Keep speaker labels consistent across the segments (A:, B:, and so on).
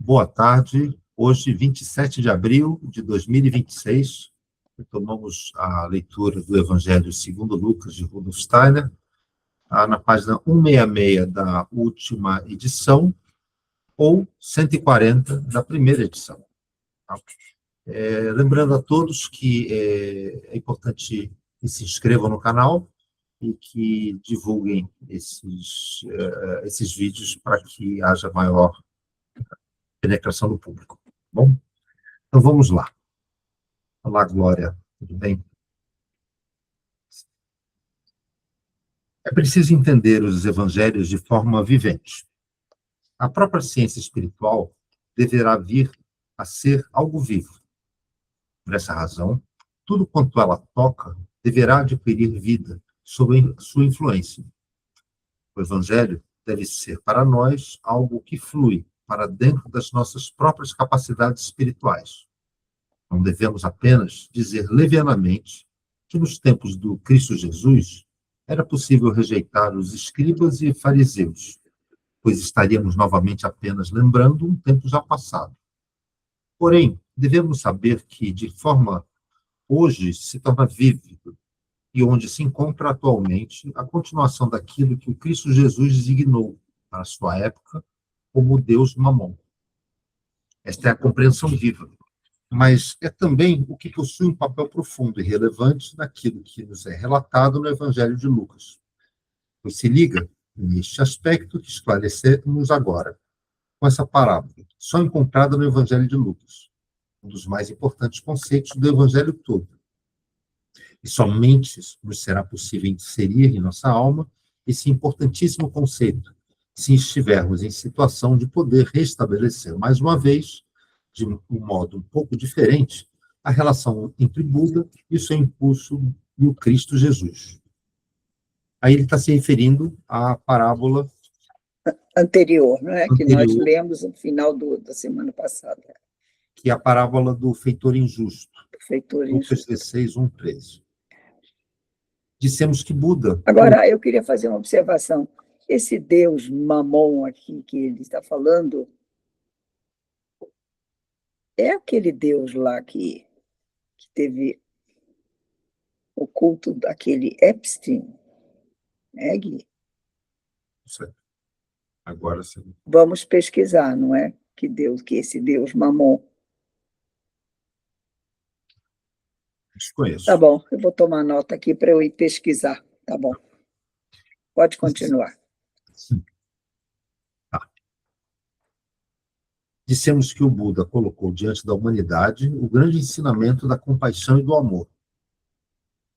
A: Boa tarde. Hoje, 27 de abril de 2026, retomamos a leitura do Evangelho segundo Lucas, de Rudolf Steiner, na página 166 da última edição, ou 140 da primeira edição. Lembrando a todos que é importante que se inscrevam no canal e que divulguem esses vídeos para que haja maior penetração do público. Bom, então vamos lá. Olá, Glória, tudo bem? É preciso entender os evangelhos de forma vivente. A própria ciência espiritual deverá vir a ser algo vivo. Por essa razão, tudo quanto ela toca deverá adquirir vida sob sua influência. O evangelho deve ser para nós algo que flui para dentro das nossas próprias capacidades espirituais. Não devemos apenas dizer levianamente que nos tempos do Cristo Jesus era possível rejeitar os escribas e fariseus, pois estaríamos novamente apenas lembrando um tempo já passado. Porém, devemos saber que, de forma hoje, se torna vívido e onde se encontra atualmente a continuação daquilo que o Cristo Jesus designou para a sua época como Deus Mamon. Esta é a compreensão viva, mas é também o que possui um papel profundo e relevante naquilo que nos é relatado no Evangelho de Lucas, pois se liga neste aspecto que esclarecemos agora, com essa parábola, só encontrada no Evangelho de Lucas, um dos mais importantes conceitos do Evangelho todo. E somente nos será possível inserir em nossa alma esse importantíssimo conceito, se estivermos em situação de poder restabelecer, mais uma vez, de um modo um pouco diferente, a relação entre Buda e o seu impulso e o Cristo Jesus. Aí ele está se referindo à parábola
B: anterior, não é? Que nós lemos no final da semana passada.
A: Que é a parábola do feitor injusto.
B: Feitor
A: Lucas 16, 1, 13. Dissemos que Buda...
B: Agora, eu queria fazer uma observação. Esse Deus Mamon aqui que ele está falando é aquele Deus lá que teve o culto daquele Epstein, né, Gui?
A: Certo. Agora sim.
B: Vamos pesquisar, não é? Que esse Deus Mamon.
A: Desconheço.
B: Tá bom, eu vou tomar nota aqui para eu ir pesquisar. Tá bom. Pode continuar.
A: Sim. Tá. Dissemos que o Buda colocou diante da humanidade o grande ensinamento da compaixão e do amor.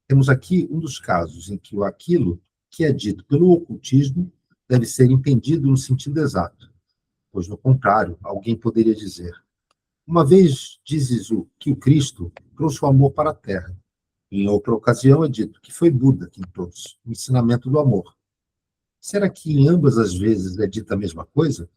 A: Temos aqui um dos casos em que aquilo que é dito pelo ocultismo deve ser entendido no sentido exato, pois, no contrário, alguém poderia dizer: uma vez dizes que o Cristo trouxe o amor para a Terra, em outra ocasião é dito que foi Buda quem trouxe o ensinamento do amor. Será que em ambas as vezes é dita a mesma coisa?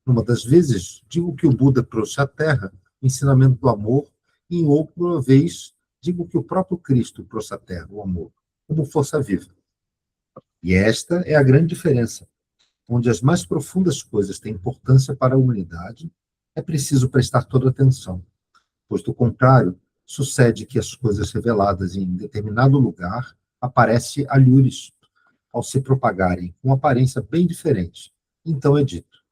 A: Numa das vezes, digo que o Buda trouxe à Terra o ensinamento do amor, e em outra vez, digo que o próprio Cristo trouxe à Terra o amor, como força viva. E esta é a grande diferença. Onde as mais profundas coisas têm importância para a humanidade, é preciso prestar toda atenção, pois, do contrário, sucede que as coisas reveladas em determinado lugar aparecem alhures, ao se propagarem com aparência bem diferente. Então é dito: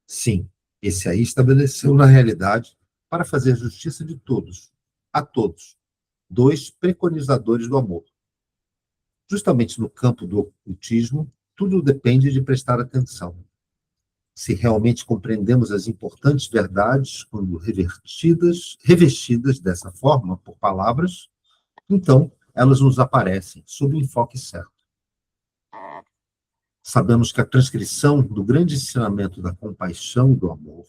A: sim, esse aí estabeleceu na realidade, para fazer justiça de todos, a todos, dois preconizadores do amor. Justamente no campo do ocultismo, tudo depende de prestar atenção. Se realmente compreendemos as importantes verdades quando revestidas dessa forma por palavras, então elas nos aparecem sob o enfoque certo. Sabemos que a transcrição do grande ensinamento da compaixão e do amor,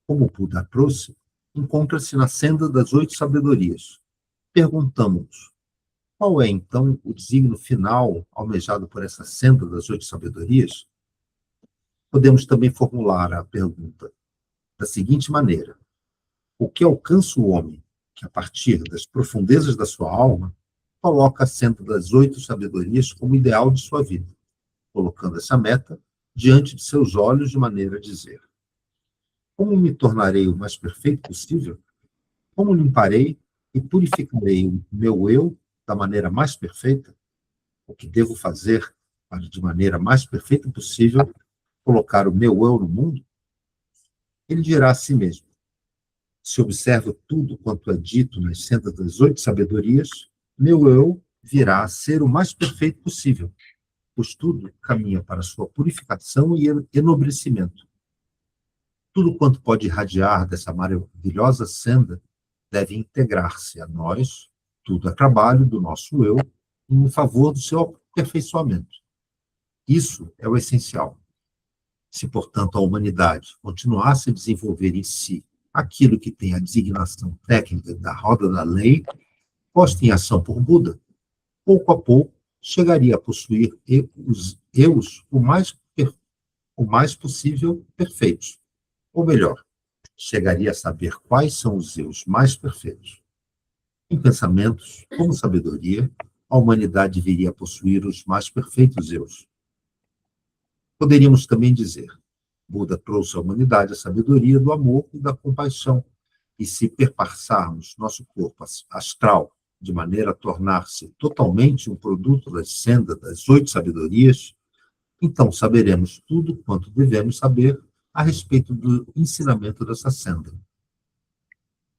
A: como o Buda trouxe, encontra-se na senda das 8 sabedorias. Perguntamos-nos: qual é, então, o desígnio final almejado por essa senda das 8 sabedorias? Podemos também formular a pergunta da seguinte maneira: o que alcança o homem que, a partir das profundezas da sua alma, coloca a senda das 8 sabedorias como ideal de sua vida, colocando essa meta diante de seus olhos de maneira a dizer: como me tornarei o mais perfeito possível? Como limparei e purificarei o meu eu da maneira mais perfeita? O que devo fazer para, de maneira mais perfeita possível, colocar o meu eu no mundo? Ele dirá a si mesmo: se observo tudo quanto é dito nas sendas das 8 sabedorias, meu eu virá a ser o mais perfeito possível, pois tudo caminha para sua purificação e enobrecimento. Tudo quanto pode irradiar dessa maravilhosa senda deve integrar-se a nós, tudo é trabalho do nosso eu, em favor do seu aperfeiçoamento. Isso é o essencial. Se, portanto, a humanidade continuasse a desenvolver em si aquilo que tem a designação técnica da roda da lei, posta em ação por Buda, pouco a pouco chegaria a possuir os eus o mais possível perfeitos. Ou melhor, chegaria a saber quais são os eus mais perfeitos. Em pensamentos, como sabedoria, a humanidade viria a possuir os mais perfeitos eus. Poderíamos também dizer: Buda trouxe à humanidade a sabedoria do amor e da compaixão, e se perpassarmos nosso corpo astral de maneira a tornar-se totalmente um produto das sendas das 8 sabedorias, então saberemos tudo quanto devemos saber a respeito do ensinamento dessa senda.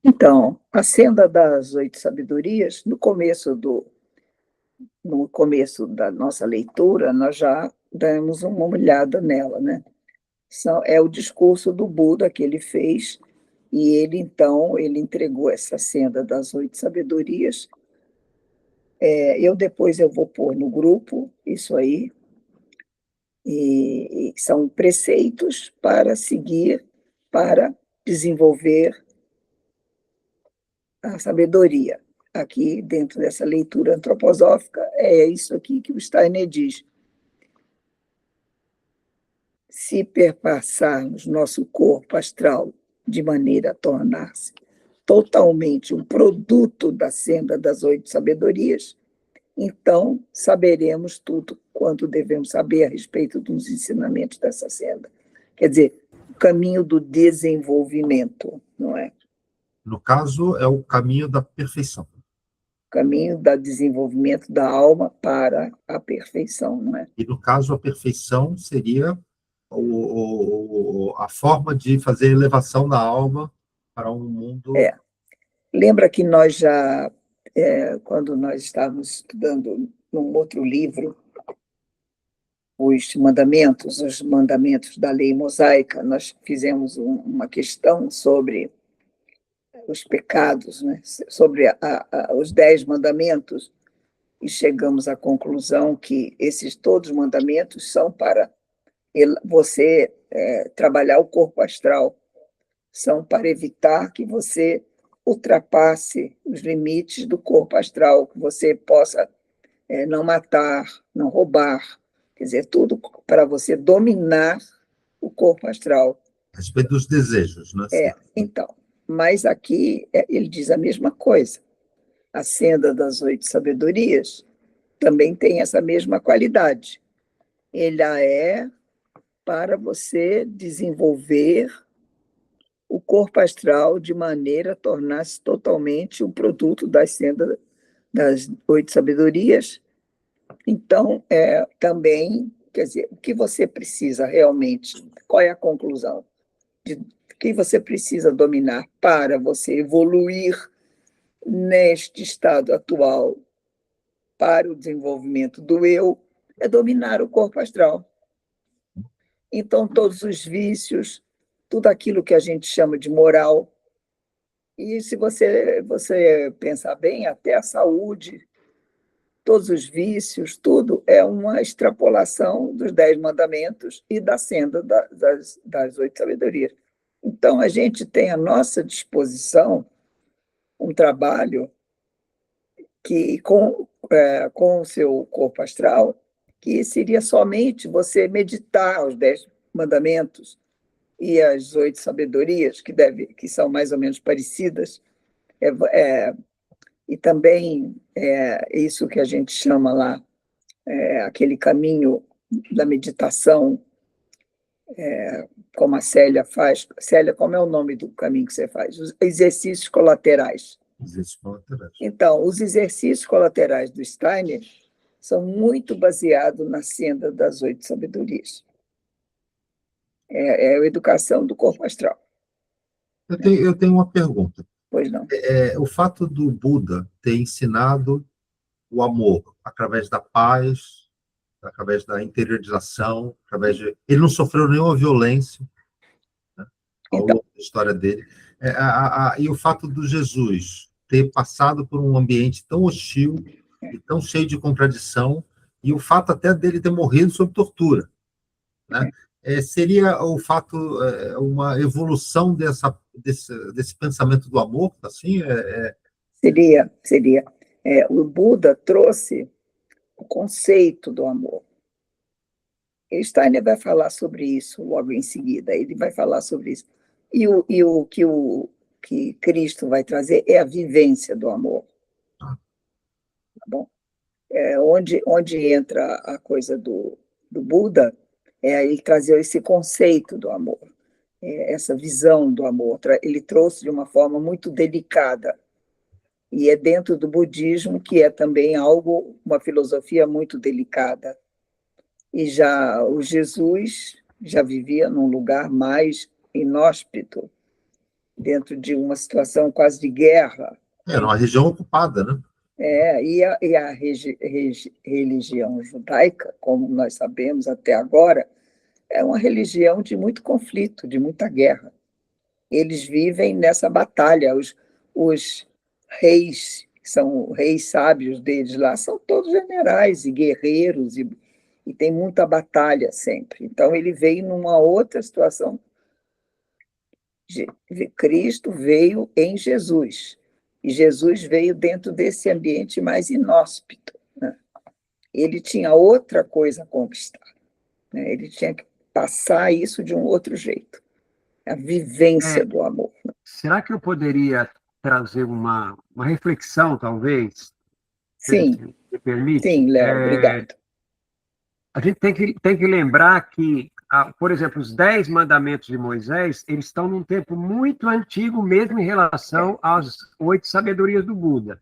B: Então, a senda das 8 sabedorias, no começo da nossa leitura, nós já damos uma olhada nela, né? É o discurso do Buda que ele fez, e ele, então, ele entregou essa senda das 8 sabedorias. Depois eu vou pôr no grupo isso aí, e são preceitos para seguir, para desenvolver a sabedoria. Aqui, dentro dessa leitura antroposófica, é isso aqui que o Steiner diz. Se perpassarmos nosso corpo astral de maneira a tornar-se totalmente um produto da senda das 8 sabedorias, então saberemos tudo quanto devemos saber a respeito dos ensinamentos dessa senda. Quer dizer, o caminho do desenvolvimento, não é?
A: No caso, é o caminho da perfeição.
B: O caminho do desenvolvimento da alma para a perfeição, não é?
A: E, no caso, a perfeição seria a forma de fazer a elevação da alma para um mundo...
B: Lembra que nós já, quando nós estávamos estudando num outro livro, os mandamentos da lei mosaica, nós fizemos uma questão sobre os pecados, né? Sobre os 10 mandamentos, e chegamos à conclusão que esses todos os mandamentos são para você trabalhar o corpo astral, são para evitar que você ultrapasse os limites do corpo astral, que você possa não matar, não roubar, quer dizer, tudo para você dominar o corpo astral.
A: A respeito dos desejos, né?
B: Então, mas aqui ele diz a mesma coisa. A senda das 8 sabedorias também tem essa mesma qualidade. Ela é para você desenvolver o corpo astral de maneira a tornar-se totalmente um produto das sendas das 8 sabedorias. Então, também, quer dizer, o que você precisa realmente, qual é a conclusão? O que você precisa dominar para você evoluir neste estado atual para o desenvolvimento do eu, é dominar o corpo astral. Então, todos os vícios, tudo aquilo que a gente chama de moral, e se você pensar bem, até a saúde, todos os vícios, tudo é uma extrapolação dos 10 mandamentos e da senda das 8 sabedorias. Então, a gente tem à nossa disposição um trabalho que, com o seu corpo astral, que seria somente você meditar os 10 mandamentos e as 8 sabedorias, que são mais ou menos parecidas, e também isso que a gente chama lá, aquele caminho da meditação, como a Célia faz. Célia, como é o nome do caminho que você faz? Os exercícios colaterais.
A: Exercícios colaterais.
B: Então, os exercícios colaterais do Steiner são muito baseados na senda das 8 sabedorias. É a educação do corpo astral.
A: Eu tenho uma pergunta.
B: Pois não.
A: O fato do Buda ter ensinado o amor através da paz, através da interiorização, ele não sofreu nenhuma violência, né, ao
B: Então,
A: longo da história dele. E o fato do Jesus ter passado por um ambiente tão hostil e tão cheio de contradição, e o fato até dele ter morrido sob tortura, né? Seria o fato, uma evolução desse pensamento do amor, assim?
B: Seria. O Buda trouxe o conceito do amor. Steiner vai falar sobre isso logo em seguida, ele vai falar sobre isso. E o que Cristo vai trazer é a vivência do amor. Tá bom? Onde entra a coisa do Buda, ele trazer esse conceito do amor, essa visão do amor. Ele trouxe de uma forma muito delicada, e é dentro do budismo, que é também uma filosofia muito delicada. E já o Jesus já vivia num lugar mais inóspito, dentro de uma situação quase de guerra.
A: Era uma região ocupada, né?
B: E a religião judaica, como nós sabemos até agora, é uma religião de muito conflito, de muita guerra. Eles vivem nessa batalha. Os reis, que são reis sábios deles lá, são todos generais e guerreiros, e tem muita batalha sempre. Então, ele veio numa outra situação. Cristo veio em Jesus, e Jesus veio dentro desse ambiente mais inóspito, né? Ele tinha outra coisa a conquistar, né? Ele tinha que passar isso de um outro jeito, a vivência do amor.
C: Será que eu poderia trazer uma reflexão, talvez?
B: Sim,
C: me permite?
B: sim, Léo, obrigado.
C: A gente tem que lembrar que, por exemplo, os 10 mandamentos de Moisés, eles estão num tempo muito antigo, mesmo em relação às 8 sabedorias do Buda.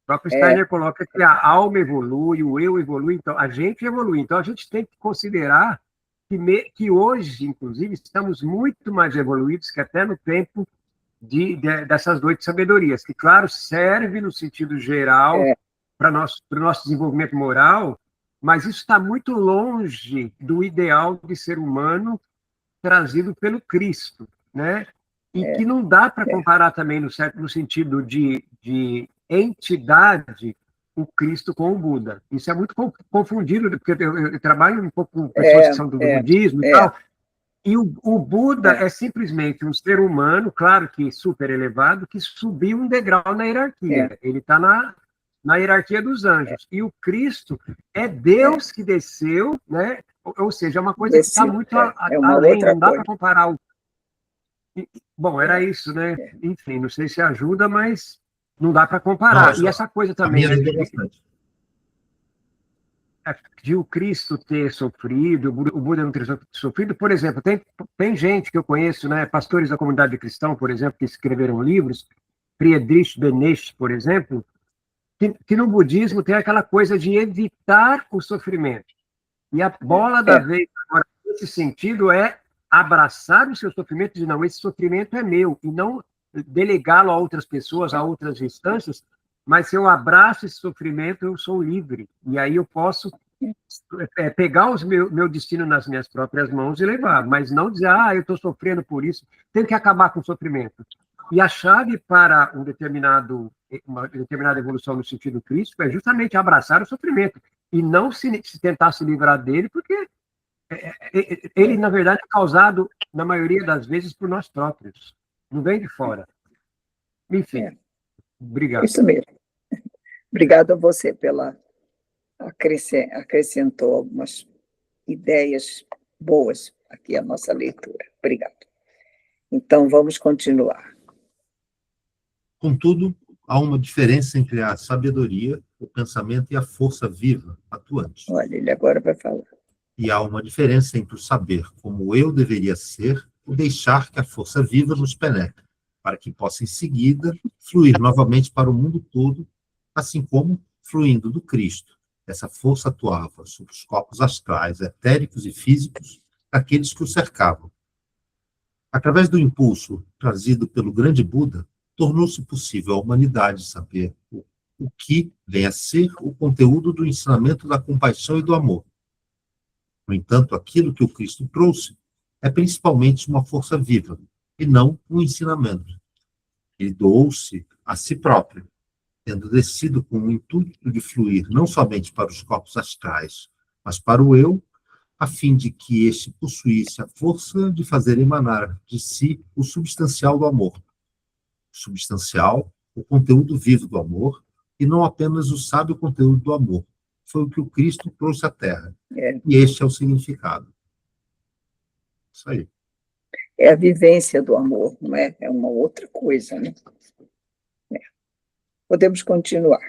C: O próprio Steiner coloca que a alma evolui, o eu evolui, então a gente evolui. Então a gente tem que considerar que hoje, inclusive, estamos muito mais evoluídos que até no tempo dessas 8 sabedorias, que, claro, serve no sentido geral para o nosso desenvolvimento moral, mas isso está muito longe do ideal de ser humano trazido pelo Cristo, né? E que não dá para comparar também, no sentido de entidade, o Cristo com o Buda. Isso é muito confundido, porque eu trabalho um pouco com pessoas que são do budismo e tal, e o Buda é simplesmente um ser humano, claro que super elevado, que subiu um degrau na hierarquia. Ele está na hierarquia dos anjos. E o Cristo é Deus que desceu, né? Ou seja, é uma coisa que está muito além, não dá para comparar. Bom, era isso, né? Enfim, não sei se ajuda, mas não dá para comparar.
A: Não,
C: e essa coisa também de o Cristo ter sofrido, o Buda não ter sofrido. Por exemplo, tem gente que eu conheço, né, pastores da comunidade cristã, por exemplo, que escreveram livros, Friedrich Beneš, por exemplo, que no budismo tem aquela coisa de evitar o sofrimento. E a bola da vez, agora, nesse sentido, é abraçar o seu sofrimento e dizer, não, esse sofrimento é meu, e não delegá-lo a outras pessoas, a outras instâncias, mas se eu abraço esse sofrimento, eu sou livre. E aí eu posso pegar meu destino nas minhas próprias mãos e levar, mas não dizer, eu estou sofrendo por isso, tenho que acabar com o sofrimento. E a chave para uma determinada evolução no sentido crístico é justamente abraçar o sofrimento e não se tentar se livrar dele, porque ele, na verdade, é causado, na maioria das vezes, por nós próprios. Não vem de fora. Enfim, obrigado.
B: Isso mesmo. Obrigado a você acrescentou algumas ideias boas aqui à nossa leitura. Obrigado. Então, vamos continuar.
A: Contudo, há uma diferença entre a sabedoria, o pensamento e a força viva, atuante.
B: Olha, ele agora vai falar.
A: E há uma diferença entre o saber como eu deveria ser e deixar que a força viva nos penetre, para que possa, em seguida, fluir novamente para o mundo todo, assim como, fluindo do Cristo, essa força atuava sobre os corpos astrais, etéricos e físicos daqueles que o cercavam. Através do impulso trazido pelo grande Buda, tornou-se possível à humanidade saber o que vem a ser o conteúdo do ensinamento da compaixão e do amor. No entanto, aquilo que o Cristo trouxe é principalmente uma força viva, e não um ensinamento. Ele doou-se a si próprio, tendo descido com o intuito de fluir não somente para os corpos astrais, mas para o eu, a fim de que este possuísse a força de fazer emanar de si o substancial do amor. O substancial, o conteúdo vivo do amor, e não apenas o sábio conteúdo do amor. Foi o que o Cristo trouxe à Terra. E este é o significado. Isso aí.
B: É a vivência do amor, não é? É uma outra coisa, né? Podemos continuar.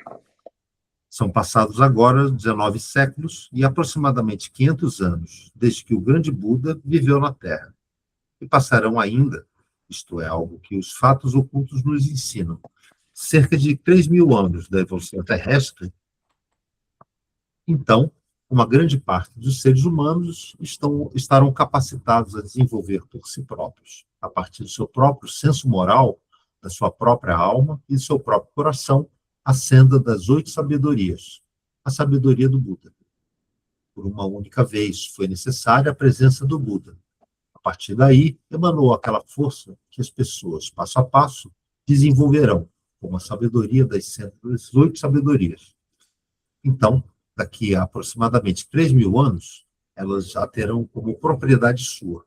A: São passados agora 19 séculos e aproximadamente 500 anos desde que o grande Buda viveu na Terra. E passarão ainda, isto é algo que os fatos ocultos nos ensinam, cerca de 3.000 anos da evolução terrestre. Então, uma grande parte dos seres humanos estarão capacitados a desenvolver por si próprios, a partir do seu próprio senso moral, da sua própria alma e do seu próprio coração, a senda das 8 sabedorias, a sabedoria do Buda. Por uma única vez foi necessária a presença do Buda. A partir daí, emanou aquela força que as pessoas, passo a passo, desenvolverão, como a sabedoria das 8 sabedorias. Então, daqui a aproximadamente 3.000 anos, elas já terão como propriedade sua.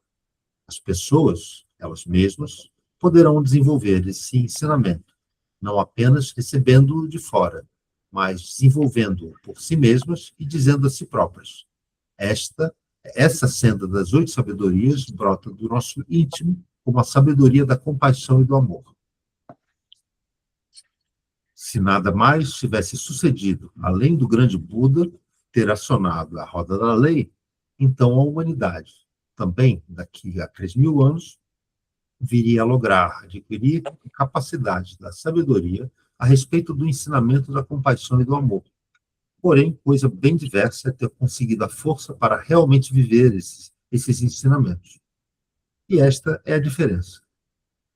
A: As pessoas, elas mesmas, poderão desenvolver esse ensinamento, não apenas recebendo-o de fora, mas desenvolvendo-o por si mesmas e dizendo a si próprias. Essa senda das 8 sabedorias brota do nosso íntimo como a sabedoria da compaixão e do amor. Se nada mais tivesse sucedido, além do grande Buda ter acionado a roda da lei, então a humanidade, também daqui a 3.000 anos, viria a lograr adquirir capacidade da sabedoria a respeito do ensinamento da compaixão e do amor. Porém, coisa bem diversa é ter conseguido a força para realmente viver esses ensinamentos. E esta é a diferença.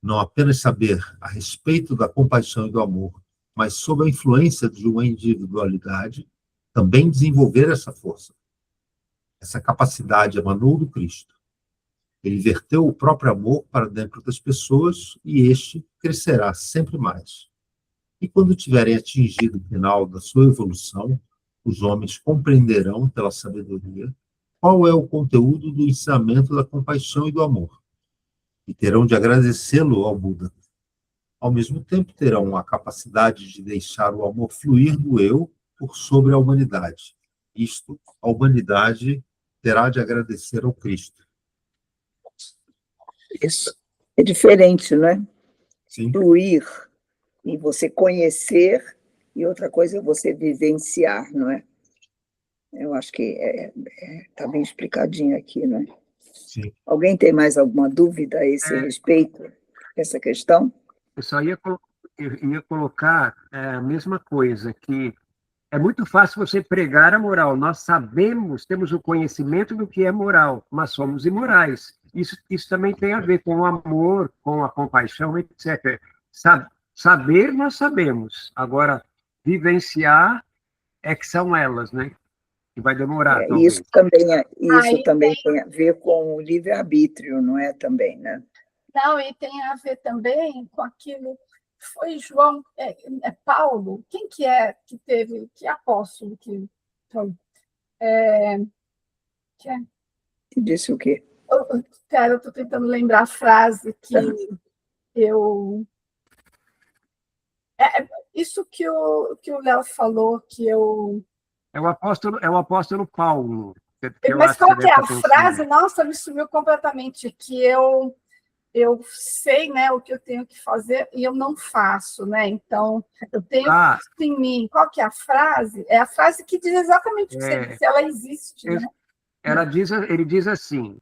A: Não apenas saber a respeito da compaixão e do amor, mas sob a influência de uma individualidade, também desenvolver essa força. Essa capacidade emanou do Cristo. Ele verteu o próprio amor para dentro das pessoas e este crescerá sempre mais. E quando tiverem atingido o final da sua evolução, os homens compreenderão pela sabedoria qual é o conteúdo do ensinamento da compaixão e do amor, e terão de agradecê-lo ao Buda. Ao mesmo tempo, terão a capacidade de deixar o amor fluir do eu por sobre a humanidade. Isto, a humanidade terá de agradecer ao Cristo.
B: Isso é diferente, não é?
A: Sim.
B: Fluir e você conhecer, e outra coisa é você vivenciar, não é? Eu acho que está bem explicadinho aqui, não é?
A: Sim.
B: Alguém tem mais alguma dúvida a esse respeito, essa questão?
C: Eu só ia colocar a mesma coisa, que é muito fácil você pregar a moral. Nós sabemos, temos o conhecimento do que é moral, mas somos imorais. Isso também tem a ver com o amor, com a compaixão, etc. Saber, nós sabemos. Agora, vivenciar é que são elas, né? Que vai demorar, talvez.
B: Isso também tem a ver com o livre-arbítrio, não é? Também, né?
D: Não, e tem a ver também com aquilo. Foi João, Paulo, quem que é que teve, que apóstolo que foi?
B: Que disse o quê?
D: Cara, eu estou tentando lembrar a frase que eu... isso que o Léo falou, que eu...
C: É o apóstolo Paulo.
D: Mas qual que é a frase? Nossa, me sumiu completamente, que eu sei, né, o que eu tenho que fazer e eu não faço, né? Então, eu tenho isso em mim. Qual que é a frase? É a frase que diz exatamente o que você disse, ela existe, né?
C: ele diz assim,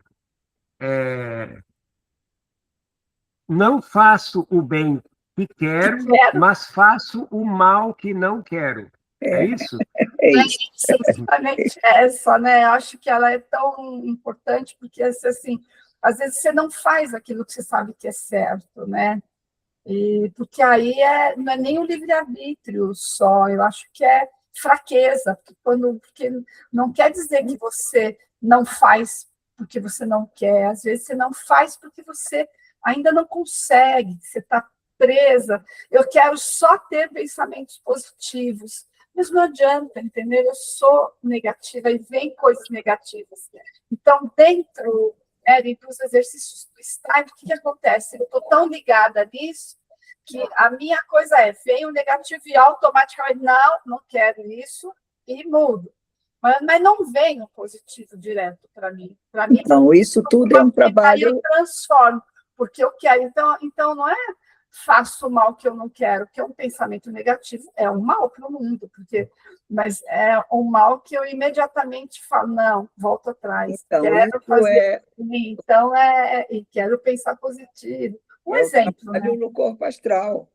C: não faço o bem que quero, mas faço o mal que não quero. É isso?
B: É isso.
D: Exatamente essa, né? Acho que ela é tão importante, porque, assim, às vezes você não faz aquilo que você sabe que é certo, né? Porque aí não é nem o livre-arbítrio só, eu acho que é fraqueza, porque não quer dizer que você não faz porque você não quer, às vezes você não faz porque você ainda não consegue, você está presa. Eu quero só ter pensamentos positivos, mas não adianta, entendeu? Eu sou negativa e vem coisas negativas. Então, dentro dos exercícios do Stein, o que acontece? Eu estou tão ligada nisso que a minha coisa vem o negativo e automaticamente, não quero isso, e mudo. Mas não vem o positivo direto para mim. Para mim,
B: então, isso tudo é um trabalho...
D: Eu transformo, porque eu quero. Então não é faço o mal que eu não quero, que é um pensamento negativo, é um mal para o mundo, mas é um mal que eu imediatamente falo, não, volto atrás,
B: então,
D: quero fazer então e quero pensar positivo. Exemplo,
B: trabalho,
D: né?
B: No corpo astral.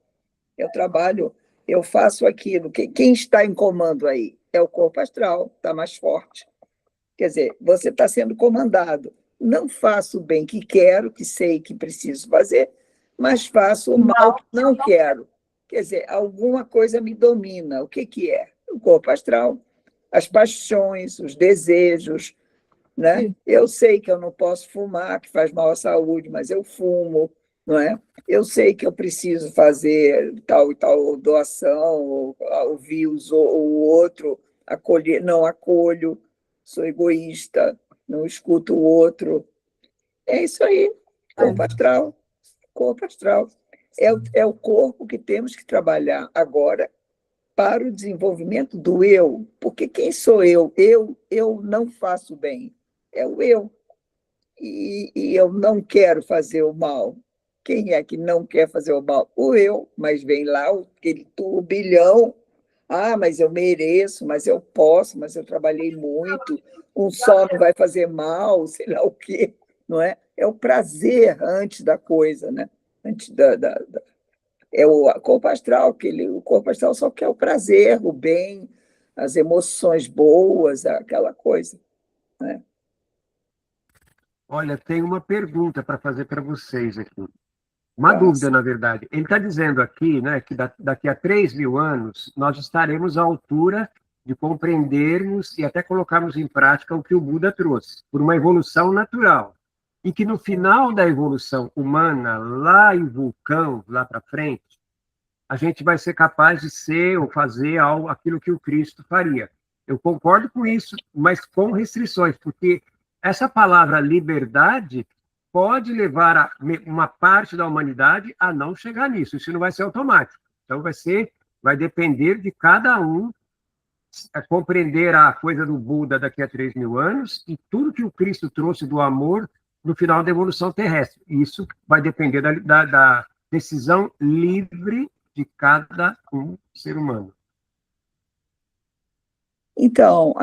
B: Eu faço aquilo. Quem está em comando aí? É o corpo astral, está mais forte. Quer dizer, você está sendo comandado. Não faço o bem que quero, que sei que preciso fazer, mas faço o mal que não quero. Quer dizer, alguma coisa me domina. O que é? O corpo astral, as paixões, os desejos, né? Eu sei que eu não posso fumar, que faz mal à saúde, mas eu fumo, não é? Eu sei que eu preciso fazer tal e tal doação, ou ouvir o outro, acolher, não acolho, sou egoísta, não escuto o outro. É isso aí, corpo astral. Corpo astral. É o corpo que temos que trabalhar agora para o desenvolvimento do eu. Porque quem sou eu? Eu não faço bem. É o eu. E eu não quero fazer o mal. Quem é que não quer fazer o mal? O eu, mas vem lá aquele turbilhão. Ah, mas eu mereço, mas eu posso, mas eu trabalhei muito. Um só não vai fazer mal, sei lá o quê, não é? É o prazer antes da coisa, né? Antes é o corpo astral, o corpo astral só quer o prazer, o bem, as emoções boas, aquela coisa, né?
C: Olha, tem uma pergunta para fazer para vocês aqui. Uma dúvida, na verdade. Ele está dizendo aqui, né, que daqui a 3.000 anos nós estaremos à altura de compreendermos e até colocarmos em prática o que o Buda trouxe, por uma evolução natural. E que no final da evolução humana, lá em Vulcão, lá para frente, a gente vai ser capaz de ser ou fazer aquilo que o Cristo faria. Eu concordo com isso, mas com restrições, porque essa palavra liberdade pode levar uma parte da humanidade a não chegar nisso. Isso não vai ser automático. Então, vai depender de cada um compreender a coisa do Buda daqui a 3.000 anos e tudo que o Cristo trouxe do amor no final da evolução terrestre. Isso vai depender da decisão livre de cada ser humano.
B: Então,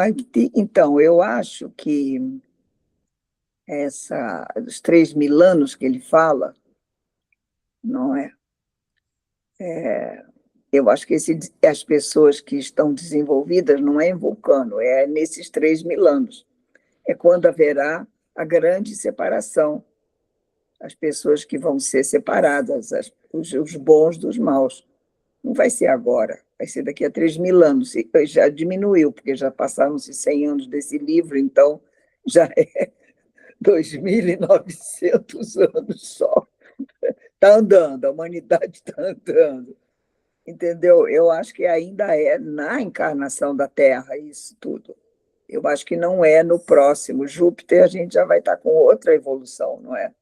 B: eu acho que os 3.000 anos que ele fala, não é? Eu acho que as pessoas que estão desenvolvidas não é em Vulcano, é nesses 3.000 anos. É quando haverá a grande separação, as pessoas que vão ser separadas, os bons dos maus. Não vai ser agora, vai ser daqui a 3.000 anos. Já diminuiu, porque já passaram-se 100 anos desse livro, então já é 2.900 anos só. Está andando, a humanidade está andando. Entendeu? Eu acho que ainda é na encarnação da Terra isso tudo. Eu acho que não é no próximo. Júpiter, a gente já vai estar com outra evolução, não é?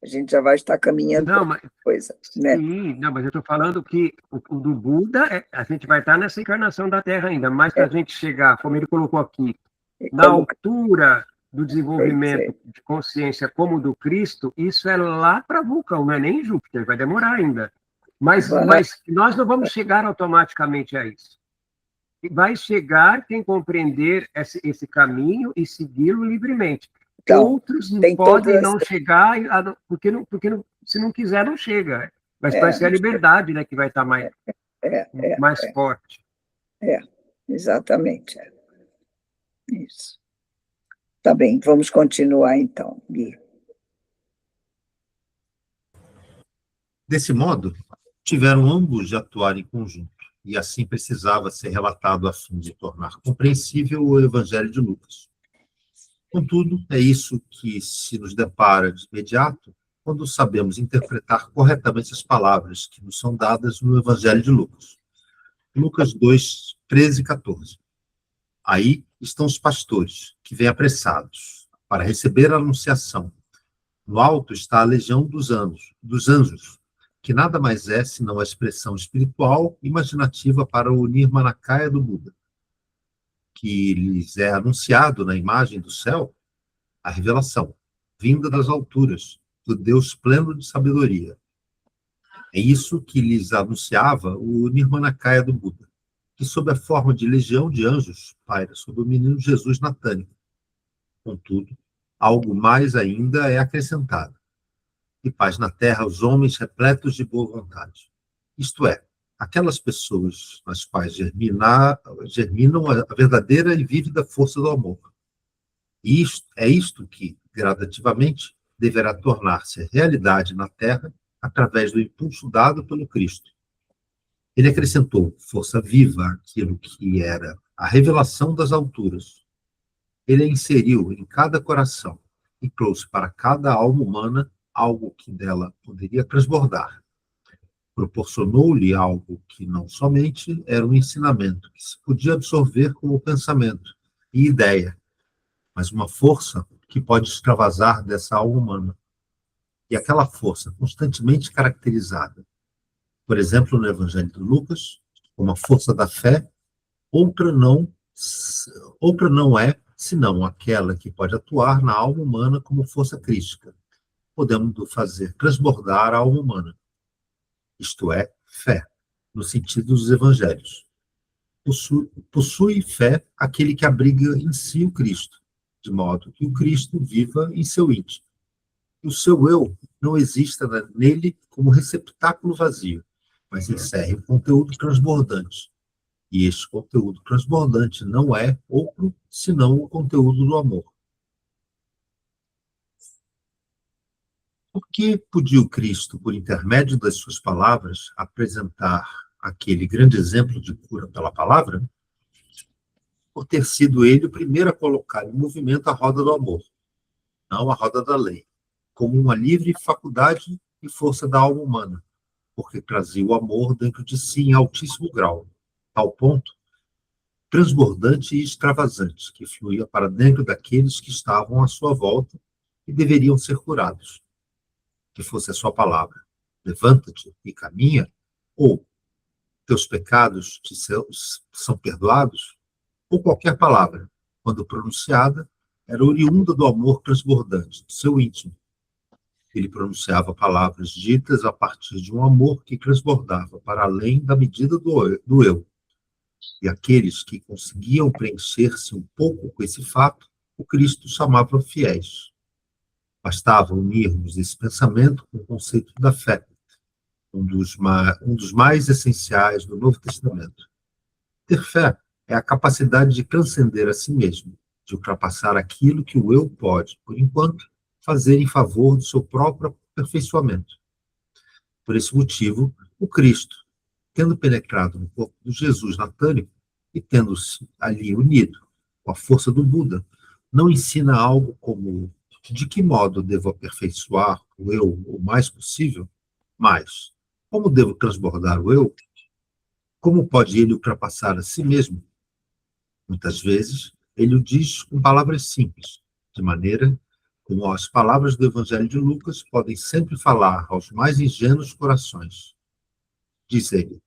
B: A gente já vai estar caminhando
C: para
B: coisa, né?
C: Sim, não, mas eu estou falando que o do Buda, a gente vai estar nessa encarnação da Terra ainda, mas para a gente chegar, como ele colocou aqui, na altura do desenvolvimento de consciência como o do Cristo, isso é lá para Vulcão, não é nem Júpiter, vai demorar ainda. Mas nós não vamos chegar automaticamente a isso. vai chegar quem compreender esse caminho e segui-lo livremente.
B: Então,
C: Outros
B: tem
C: podem
B: todas-
C: não chegar, porque se não quiser, não chega. Mas vai ser a
B: não
C: liberdade, né, que vai estar mais, mais forte.
B: Exatamente. Isso. Tá bem, vamos continuar então, Gui.
A: Desse modo, tiveram ambos de atuar em conjunto, e assim precisava ser relatado a fim de tornar compreensível o Evangelho de Lucas. Contudo, é isso que se nos depara de imediato quando sabemos interpretar corretamente as palavras que nos são dadas no Evangelho de Lucas. Lucas 2, 13 e 14. Aí estão os pastores, que vêm apressados para receber a anunciação. No alto está a legião dos anjos, que nada mais é senão a expressão espiritual imaginativa para o Nirmanakaya do Buda, que lhes é anunciado na imagem do céu a revelação, vinda das alturas, do Deus pleno de sabedoria. É isso que lhes anunciava o Nirmanakaya do Buda, que sob a forma de legião de anjos paira sobre o menino Jesus natânico. Contudo, algo mais ainda é acrescentado. E paz na terra aos homens repletos de boa vontade. Isto é, aquelas pessoas nas quais germinam a verdadeira e vívida força do amor. E isto que, gradativamente, deverá tornar-se realidade na terra através do impulso dado pelo Cristo. Ele acrescentou força viva àquilo que era a revelação das alturas. Ele a inseriu em cada coração e trouxe para cada alma humana algo que dela poderia transbordar. Proporcionou-lhe algo que não somente era um ensinamento que se podia absorver como pensamento e ideia, mas uma força que pode extravasar dessa alma humana. E aquela força constantemente caracterizada, por exemplo, no Evangelho de Lucas, como a força da fé, outra não é senão aquela que pode atuar na alma humana como força crística, podendo fazer transbordar a alma humana. Isto é, fé, no sentido dos evangelhos. Possui fé aquele que abriga em si o Cristo, de modo que o Cristo viva em seu íntimo. E o seu eu não exista nele como receptáculo vazio, mas encerre o conteúdo transbordante. E este conteúdo transbordante não é outro senão o conteúdo do amor. Por que podia o Cristo, por intermédio das suas palavras, apresentar aquele grande exemplo de cura pela palavra? Por ter sido ele o primeiro a colocar em movimento a roda do amor, não a roda da lei, como uma livre faculdade e força da alma humana, porque trazia o amor dentro de si em altíssimo grau, tal ponto transbordante e extravasante, que fluía para dentro daqueles que estavam à sua volta e deveriam ser curados. Que fosse a sua palavra, levanta-te e caminha, ou teus pecados são perdoados, ou qualquer palavra, quando pronunciada, era oriunda do amor transbordante, do seu íntimo. Ele pronunciava palavras ditas a partir de um amor que transbordava para além da medida do eu. E aqueles que conseguiam preencher-se um pouco com esse fato, o Cristo chamava fiéis. Bastava unirmos esse pensamento com o conceito da fé, um dos mais essenciais do Novo Testamento. Ter fé é a capacidade de transcender a si mesmo, de ultrapassar aquilo que o eu pode, por enquanto, fazer em favor do seu próprio aperfeiçoamento. Por esse motivo, o Cristo, tendo penetrado no corpo de Jesus natânico e tendo-se ali unido com a força do Buda, não ensina algo como de que modo devo aperfeiçoar o eu o mais possível, mas como devo transbordar o eu? Como pode ele ultrapassar a si mesmo? Muitas vezes, ele o diz com palavras simples, de maneira como as palavras do Evangelho de Lucas podem sempre falar aos mais ingênuos corações. Diz ele,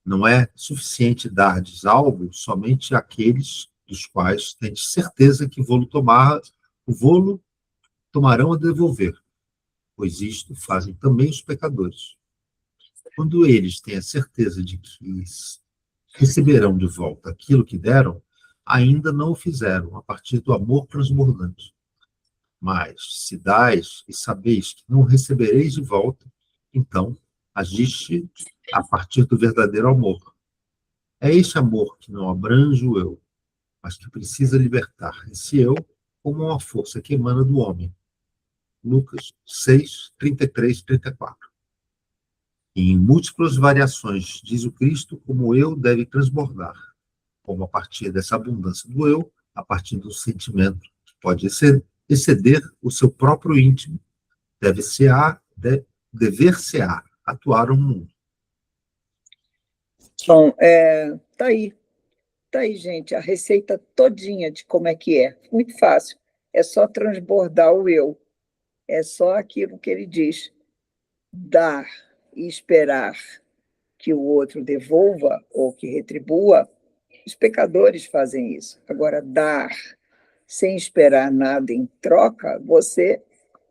A: não é suficiente dar-lhes algo somente àqueles dos quais tendes certeza que vou-lo tomarão a devolver, pois isto fazem também os pecadores. Quando eles têm a certeza de que receberão de volta aquilo que deram, ainda não o fizeram a partir do amor transbordante. Mas, se dais e sabeis que não recebereis de volta, então agiste a partir do verdadeiro amor. É este amor que não abrange o eu, mas que precisa libertar esse eu como uma força que emana do homem. Lucas 6, 33, 34. E em múltiplas variações, diz o Cristo como o eu deve transbordar, como a partir dessa abundância do eu, a partir do sentimento que pode exceder o seu próprio íntimo, dever-se-á atuar no mundo.
B: Bom, tá aí, gente, a receita todinha de como é que é. Muito fácil. É só transbordar o eu. É só aquilo que ele diz. Dar e esperar que o outro devolva ou que retribua. Os pecadores fazem isso. Agora, dar sem esperar nada em troca, você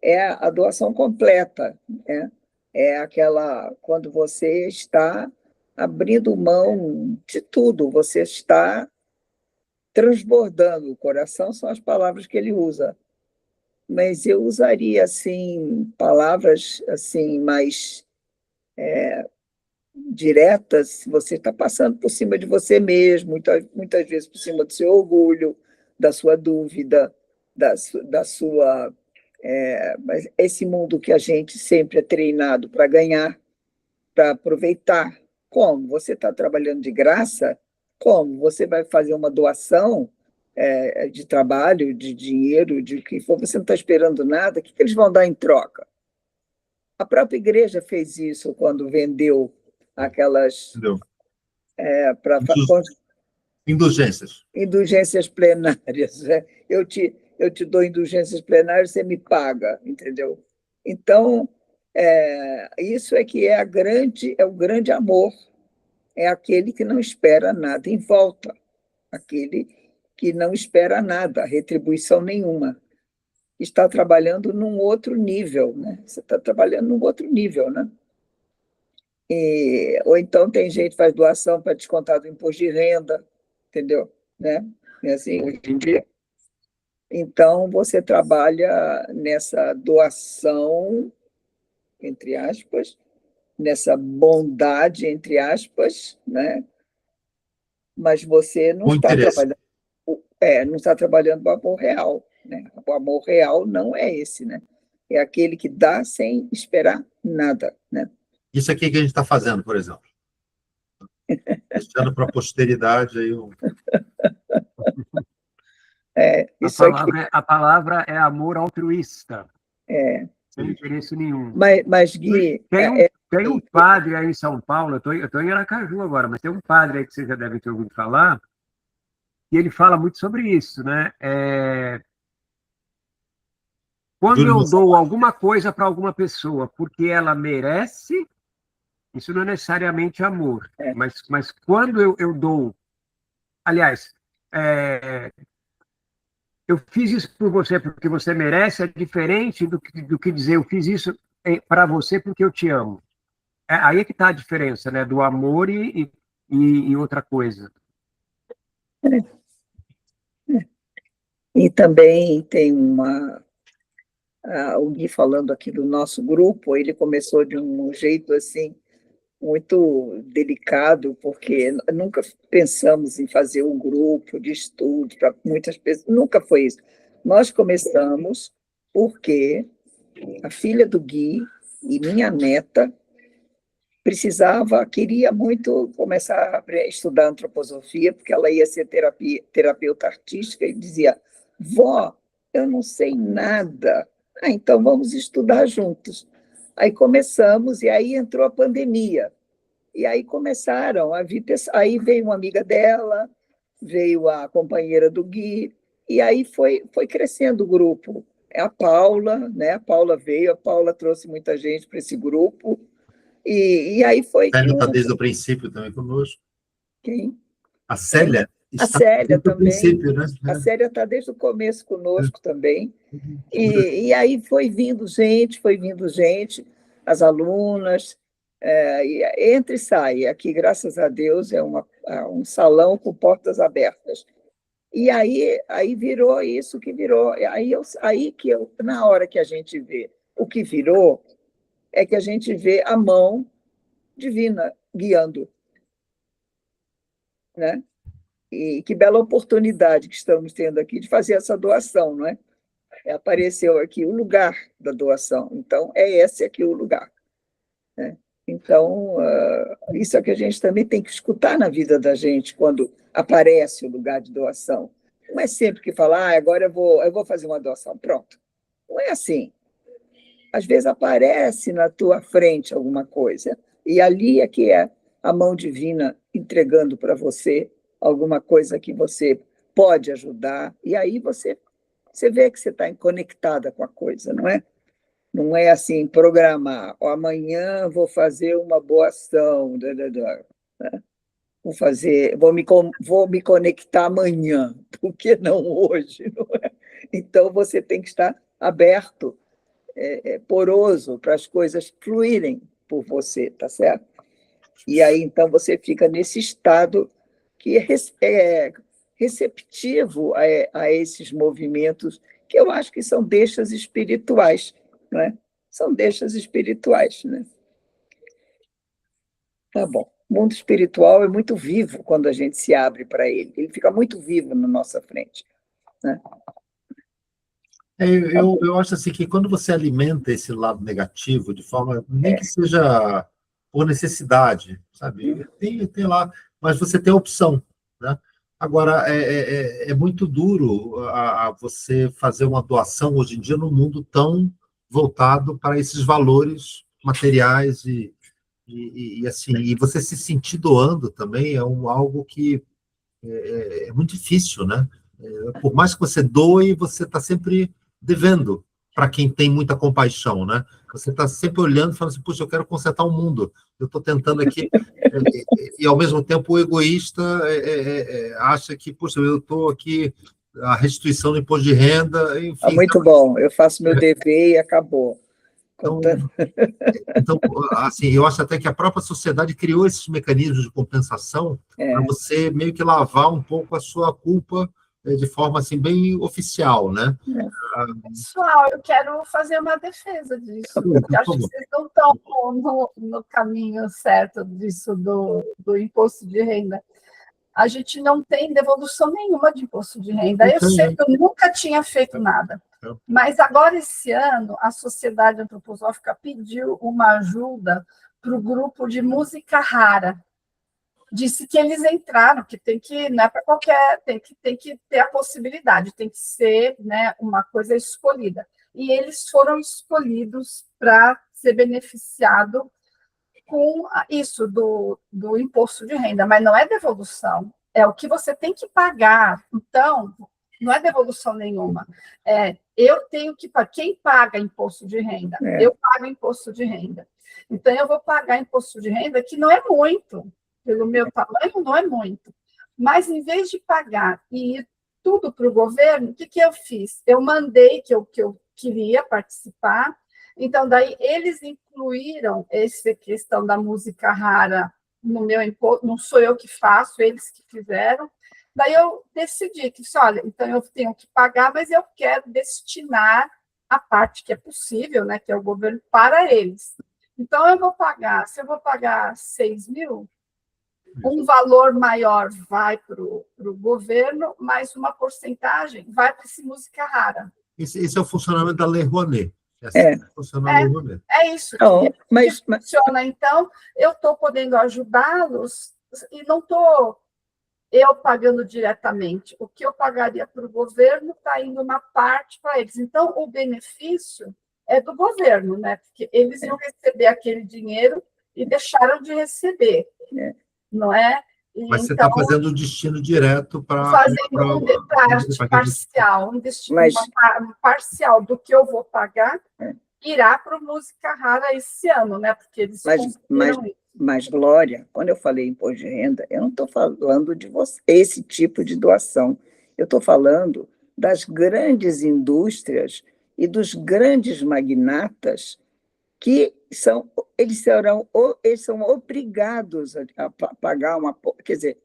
B: é a doação completa, né? É aquela quando você está abrindo mão de tudo, você está transbordando. O coração são as palavras que ele usa. Mas eu usaria assim palavras assim mais diretas. Se você está passando por cima de você mesmo, muitas vezes por cima do seu orgulho, da sua dúvida, da sua mas esse mundo que a gente sempre é treinado para ganhar, para aproveitar. Como? Você está trabalhando de graça? Como? Você vai fazer uma doação de trabalho, de dinheiro, de o que for, você não está esperando nada, o que eles vão dar em troca? A própria igreja fez isso quando vendeu aquelas... para indulgências plenárias. Né? Eu te dou indulgências plenárias, você me paga, entendeu? Então, isso é que é o grande amor, é aquele que não espera nada em volta, aquele que não espera nada, retribuição nenhuma. Está trabalhando num outro nível, né? Você está trabalhando num outro nível, né? Ou então tem gente que faz doação para descontar do imposto de renda, entendeu? Né? É assim, hoje em dia. Então, você trabalha nessa doação, entre aspas, nessa bondade, entre aspas, né? Mas você não está trabalhando, não está trabalhando o amor real, né? O amor real não é esse, né? É aquele que dá sem esperar nada, né?
A: Isso aqui que a gente está fazendo, por exemplo. Deixando para a posteridade aí
C: A palavra é amor altruísta. Sem interesse nenhum.
B: Mas Gui...
C: Tem um padre aí em São Paulo, eu estou em Aracaju agora, mas tem um padre aí que você já deve ter ouvido falar, e ele fala muito sobre isso, né? Quando eu dou alguma coisa para alguma pessoa porque ela merece, isso não é necessariamente amor, mas quando eu dou... Aliás, eu fiz isso por você porque você merece, é diferente do que dizer eu fiz isso para você porque eu te amo. Aí é que está a diferença, né, do amor e outra coisa.
B: E também tem o Gui falando aqui do nosso grupo, ele começou de um jeito assim muito delicado, porque nunca pensamos em fazer um grupo de estudo para muitas pessoas, nunca foi isso. Nós começamos porque a filha do Gui e minha neta queria muito começar a estudar antroposofia, porque ela ia ser terapeuta artística, e dizia, vó, eu não sei nada. Então vamos estudar juntos. Aí começamos, e aí entrou a pandemia. E aí começaram a vir... Aí veio uma amiga dela, veio a companheira do Gui, e aí foi crescendo o grupo. É a Paula, né? A Paula veio, a Paula trouxe muita gente para esse grupo, e aí foi...
A: A Célia está desde o princípio também conosco.
B: Quem?
A: A Célia?
B: A Célia também.
A: Né?
B: A Célia está desde o começo conosco também. E aí foi vindo gente, as alunas, E entra e sai. Aqui, graças a Deus, é um salão com portas abertas. E aí virou isso que virou. Na hora que a gente vê o que virou, é que a gente vê a mão divina guiando, né? E que bela oportunidade que estamos tendo aqui de fazer essa doação, não é? Apareceu aqui o lugar da doação. Então, é esse aqui o lugar, né? Então, isso é que a gente também tem que escutar na vida da gente quando aparece o lugar de doação. Não é sempre que falar, agora eu vou fazer uma doação, pronto. Não é assim. Às vezes aparece na tua frente alguma coisa, e ali é que é a mão divina entregando para você alguma coisa que você pode ajudar, e aí você vê que você está conectada com a coisa, não é? Não é assim, programar, amanhã vou fazer uma boa ação, né? Vou me conectar amanhã, por que não hoje? Não é? Então, você tem que estar aberto, poroso, para as coisas fluírem por você, tá certo? E aí, então, você fica nesse estado que é receptivo a esses movimentos, que eu acho que são deixas espirituais, não é? São deixas espirituais, né? Tá bom. O mundo espiritual é muito vivo quando a gente se abre para ele. Ele fica muito vivo na nossa frente, né?
A: Eu acho assim que quando você alimenta esse lado negativo de forma, nem que seja por necessidade, sabe? Tem lá, mas você tem a opção, né? Agora, é muito duro a você fazer uma doação hoje em dia num mundo tão voltado para esses valores materiais e assim, e você se sentir doando também é algo que é muito difícil, né? Por mais que você doe, você está sempre devendo para quem tem muita compaixão, né? Você está sempre olhando e falando assim, puxa, eu quero consertar o mundo. Eu estou tentando aqui, e ao mesmo tempo o egoísta acha que, puxa, eu estou aqui, a restituição do imposto de renda, enfim.
B: Muito bom, eu faço meu dever e acabou.
A: Então, assim, eu acho até que a própria sociedade criou esses mecanismos de compensação para você meio que lavar um pouco a sua culpa de forma assim bem oficial, né?
D: Pessoal, eu quero fazer uma defesa disso, porque acho que vocês não estão no caminho certo disso do imposto de renda. A gente não tem devolução nenhuma de imposto de renda. Eu sei que eu nunca tinha feito nada, mas agora, esse ano, a Sociedade Antroposófica pediu uma ajuda para o grupo de música rara. Disse que eles entraram, que tem que, não é para qualquer, tem que ter a possibilidade, tem que ser, né, uma coisa escolhida. E eles foram escolhidos para ser beneficiado com isso do imposto de renda, mas não é devolução, é o que você tem que pagar. Então, não é devolução nenhuma. Eu tenho que pagar. Quem paga imposto de renda? Eu pago imposto de renda. Então, eu vou pagar imposto de renda, que não é muito. Pelo meu tamanho, não é muito. Mas, em vez de pagar e ir tudo para o governo, o que eu fiz? Eu mandei que eu queria participar. Então, daí, eles incluíram essa questão da música rara no meu imposto. Não sou eu que faço, eles que fizeram. Daí, eu decidi que, olha, então eu tenho que pagar, mas eu quero destinar a parte que é possível, né, que é o governo, para eles. Então, eu vou pagar, se eu vou pagar 6 mil, um valor maior vai para o governo, mas uma porcentagem vai para essa música rara.
A: Esse é o funcionamento da Lei Rouanet. É
D: isso que funciona. Então, eu estou podendo ajudá-los e não estou eu pagando diretamente. O que eu pagaria para o governo está indo uma parte para eles. Então, o benefício é do governo, né? Porque eles iam receber aquele dinheiro e deixaram de receber. Não é?
A: Mas você está fazendo um destino direto para...
D: Fazendo um parcial, um destino parcial do que eu vou pagar, irá para o Música Rara esse ano, né? Porque eles
B: mas, Glória, quando eu falei imposto de renda, eu não estou falando de esse tipo de doação. Eu estou falando das grandes indústrias e dos grandes magnatas eles são obrigados a pagar quer dizer,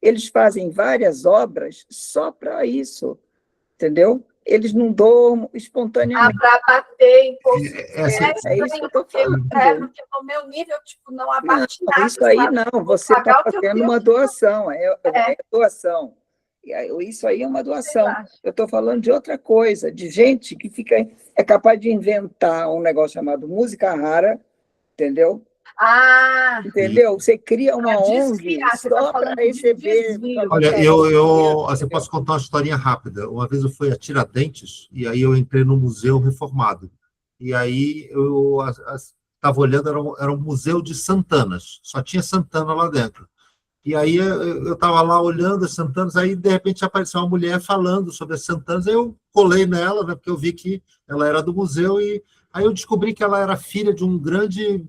B: eles fazem várias obras só para isso, entendeu? Eles não doam espontaneamente.
D: Para bater imposto.
A: É
B: isso que eu estou falando.
D: Porque no meu nível, tipo, não abate nada.
B: Isso aí
D: sabe?
B: não, você está fazendo uma doação, é doação. Isso aí é uma doação. Eu estou falando de outra coisa, de gente que é capaz de inventar um negócio chamado música rara, entendeu? Entendeu? Você cria uma ONG só para receber.
A: Olha, você posso contar uma historinha rápida. Uma vez eu fui a Tiradentes e aí eu entrei no Museu Reformado. E aí eu estava olhando, era um museu de Santanas. Só tinha Santana lá dentro. E aí eu estava lá olhando as Santanas, aí de repente apareceu uma mulher falando sobre as Santanas, aí eu colei nela, né, porque eu vi que ela era do museu, e aí eu descobri que ela era filha de um grande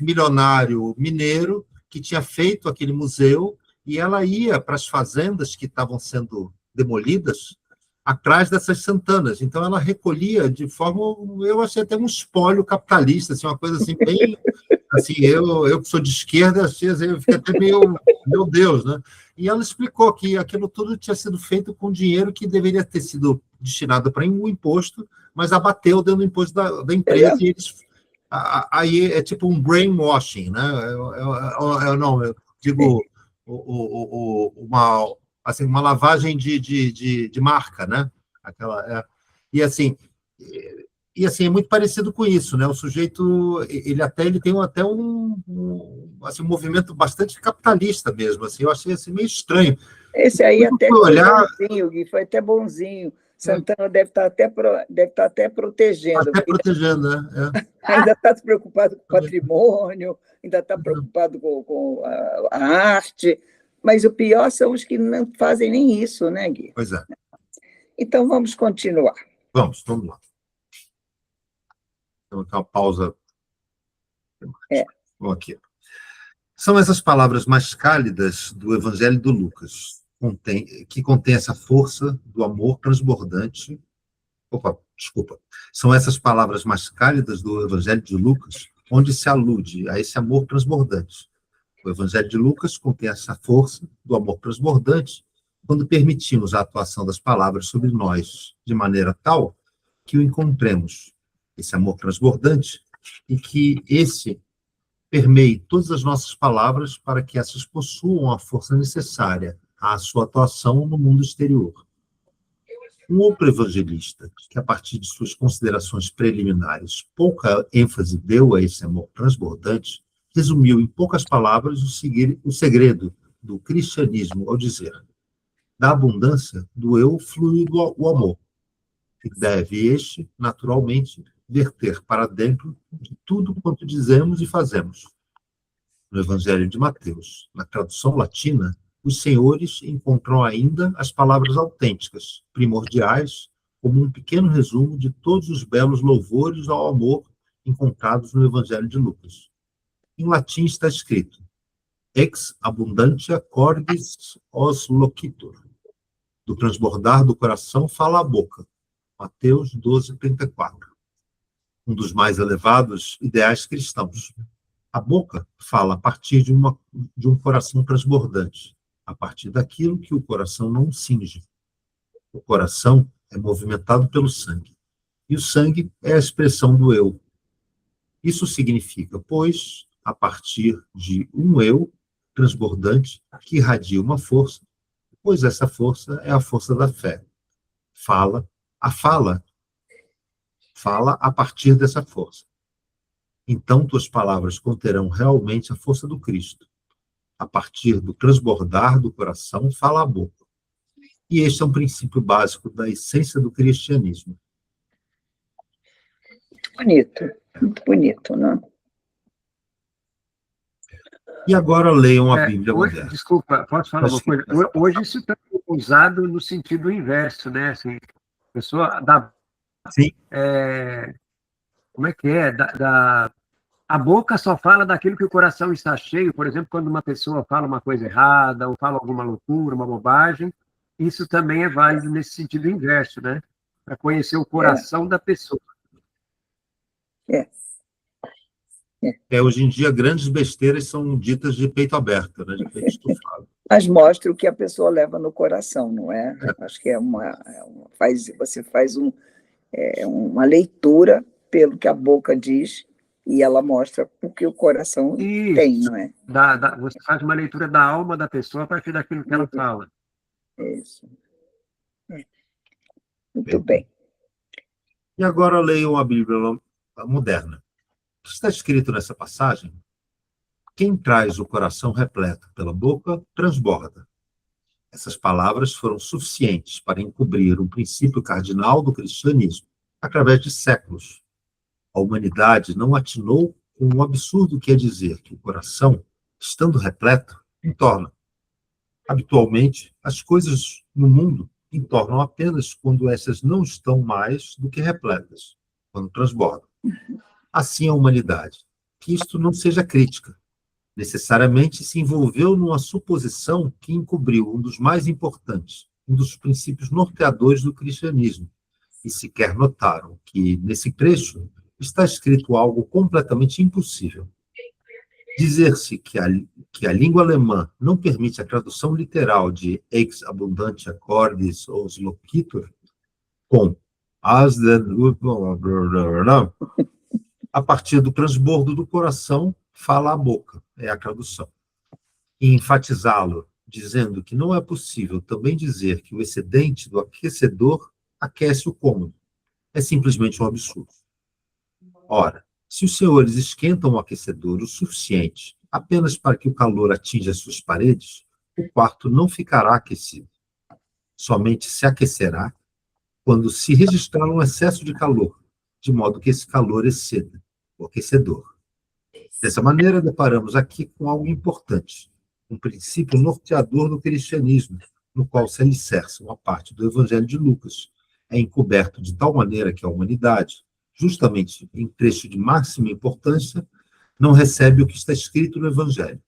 A: milionário mineiro que tinha feito aquele museu, e ela ia para as fazendas que estavam sendo demolidas atrás dessas Santanas. Então ela recolhia de forma, eu achei até um espólio capitalista, assim, uma coisa assim bem assim, eu que sou de esquerda, eu fiquei até meio, meu Deus, né? E ela explicou que aquilo tudo tinha sido feito com dinheiro que deveria ter sido destinado para um imposto, mas abateu dentro do imposto da empresa, e eles aí é tipo um brainwashing, né? Não, eu digo uma lavagem de marca, né? E assim é muito parecido com isso, né? O sujeito ele tem até um movimento bastante capitalista mesmo, assim. Eu achei assim meio estranho.
B: Esse aí até foi bonzinho, Gui, foi até bonzinho. Santana deve estar até protegendo.
A: Até protegendo, né?
B: Ainda está preocupado com o patrimônio, ainda está preocupado com a arte, mas o pior são os que não fazem nem isso, né, Gui?
A: Pois é.
B: Então, vamos continuar.
A: Vamos lá. Então, uma pausa. Vamos aqui. São essas palavras mais cálidas do Evangelho do Lucas, que contém essa força do amor transbordante. São essas palavras mais cálidas do Evangelho de Lucas, onde se alude a esse amor transbordante. O Evangelho de Lucas contém essa força do amor transbordante quando permitimos a atuação das palavras sobre nós de maneira tal que o encontremos, esse amor transbordante, e que esse permeie todas as nossas palavras para que essas possuam a força necessária à sua atuação no mundo exterior. Um outro evangelista, que a partir de suas considerações preliminares pouca ênfase deu a esse amor transbordante, resumiu em poucas palavras o segredo do cristianismo ao dizer: da abundância do eu flui o amor, que deve este, naturalmente, verter para dentro de tudo quanto dizemos e fazemos. No Evangelho de Mateus, na tradução latina, os senhores encontram ainda as palavras autênticas, primordiais, como um pequeno resumo de todos os belos louvores ao amor encontrados no Evangelho de Lucas. Em latim está escrito: ex abundantia cordis os locitur. Do transbordar do coração fala a boca. Mateus 12:34. Um dos mais elevados ideais cristãos. A boca fala a partir de um coração transbordante, a partir daquilo que o coração não cinge. O coração é movimentado pelo sangue, e o sangue é a expressão do eu. Isso significa, pois, a partir de um eu transbordante que irradia uma força, pois essa força é a força da fé. Fala a partir dessa força. Então, tuas palavras conterão realmente a força do Cristo. A partir do transbordar do coração, fala a boca. E este é um princípio básico da essência do cristianismo.
B: Muito bonito, não?
A: E agora leiam a Bíblia moderna.
C: Desculpa, posso falar uma coisa? Hoje isso está usado no sentido inverso, né? Assim, a pessoa dá...
A: Sim.
C: Como é que é? A boca só fala daquilo que o coração está cheio. Por exemplo, quando uma pessoa fala uma coisa errada, ou fala alguma loucura, uma bobagem, isso também é válido nesse sentido inverso, né? Para conhecer o coração da pessoa.
A: Hoje em dia, grandes besteiras são ditas de peito aberto, né? De peito estufado.
B: Mas mostra o que a pessoa leva no coração, não é? Acho que você faz uma leitura pelo que a boca diz e ela mostra o que o coração tem,
C: Isso.
B: não é?
C: Você faz uma leitura da alma da pessoa a partir daquilo que ela fala.
B: Isso. Muito bem.
A: E agora leiam a Bíblia moderna. O que está escrito nessa passagem? Quem traz o coração repleto pela boca, transborda. Essas palavras foram suficientes para encobrir um princípio cardinal do cristianismo, através de séculos. A humanidade não atinou com o absurdo que é dizer que o coração, estando repleto, entorna. Habitualmente, as coisas no mundo entornam apenas quando essas não estão mais do que repletas, quando transbordam. Assim a humanidade. Que isto não seja crítica. Necessariamente se envolveu numa suposição que encobriu um dos mais importantes, um dos princípios norteadores do cristianismo, e sequer notaram que, nesse trecho, está escrito algo completamente impossível. Dizer-se que a língua alemã não permite a tradução literal de ex abundantia cordis os loquitur com as den a partir do transbordo do coração, fala a boca, é a tradução. E enfatizá-lo, dizendo que não é possível também dizer que o excedente do aquecedor aquece o cômodo. É simplesmente um absurdo. Ora, se os senhores esquentam o aquecedor o suficiente apenas para que o calor atinja as suas paredes, o quarto não ficará aquecido. Somente se aquecerá quando se registrar um excesso de calor, de modo que esse calor exceda o aquecedor. Dessa maneira, deparamos aqui com algo importante, um princípio norteador do cristianismo, no qual se alicerça uma parte do Evangelho de Lucas. É encoberto de tal maneira que a humanidade, justamente em trecho de máxima importância, não recebe o que está escrito no Evangelho.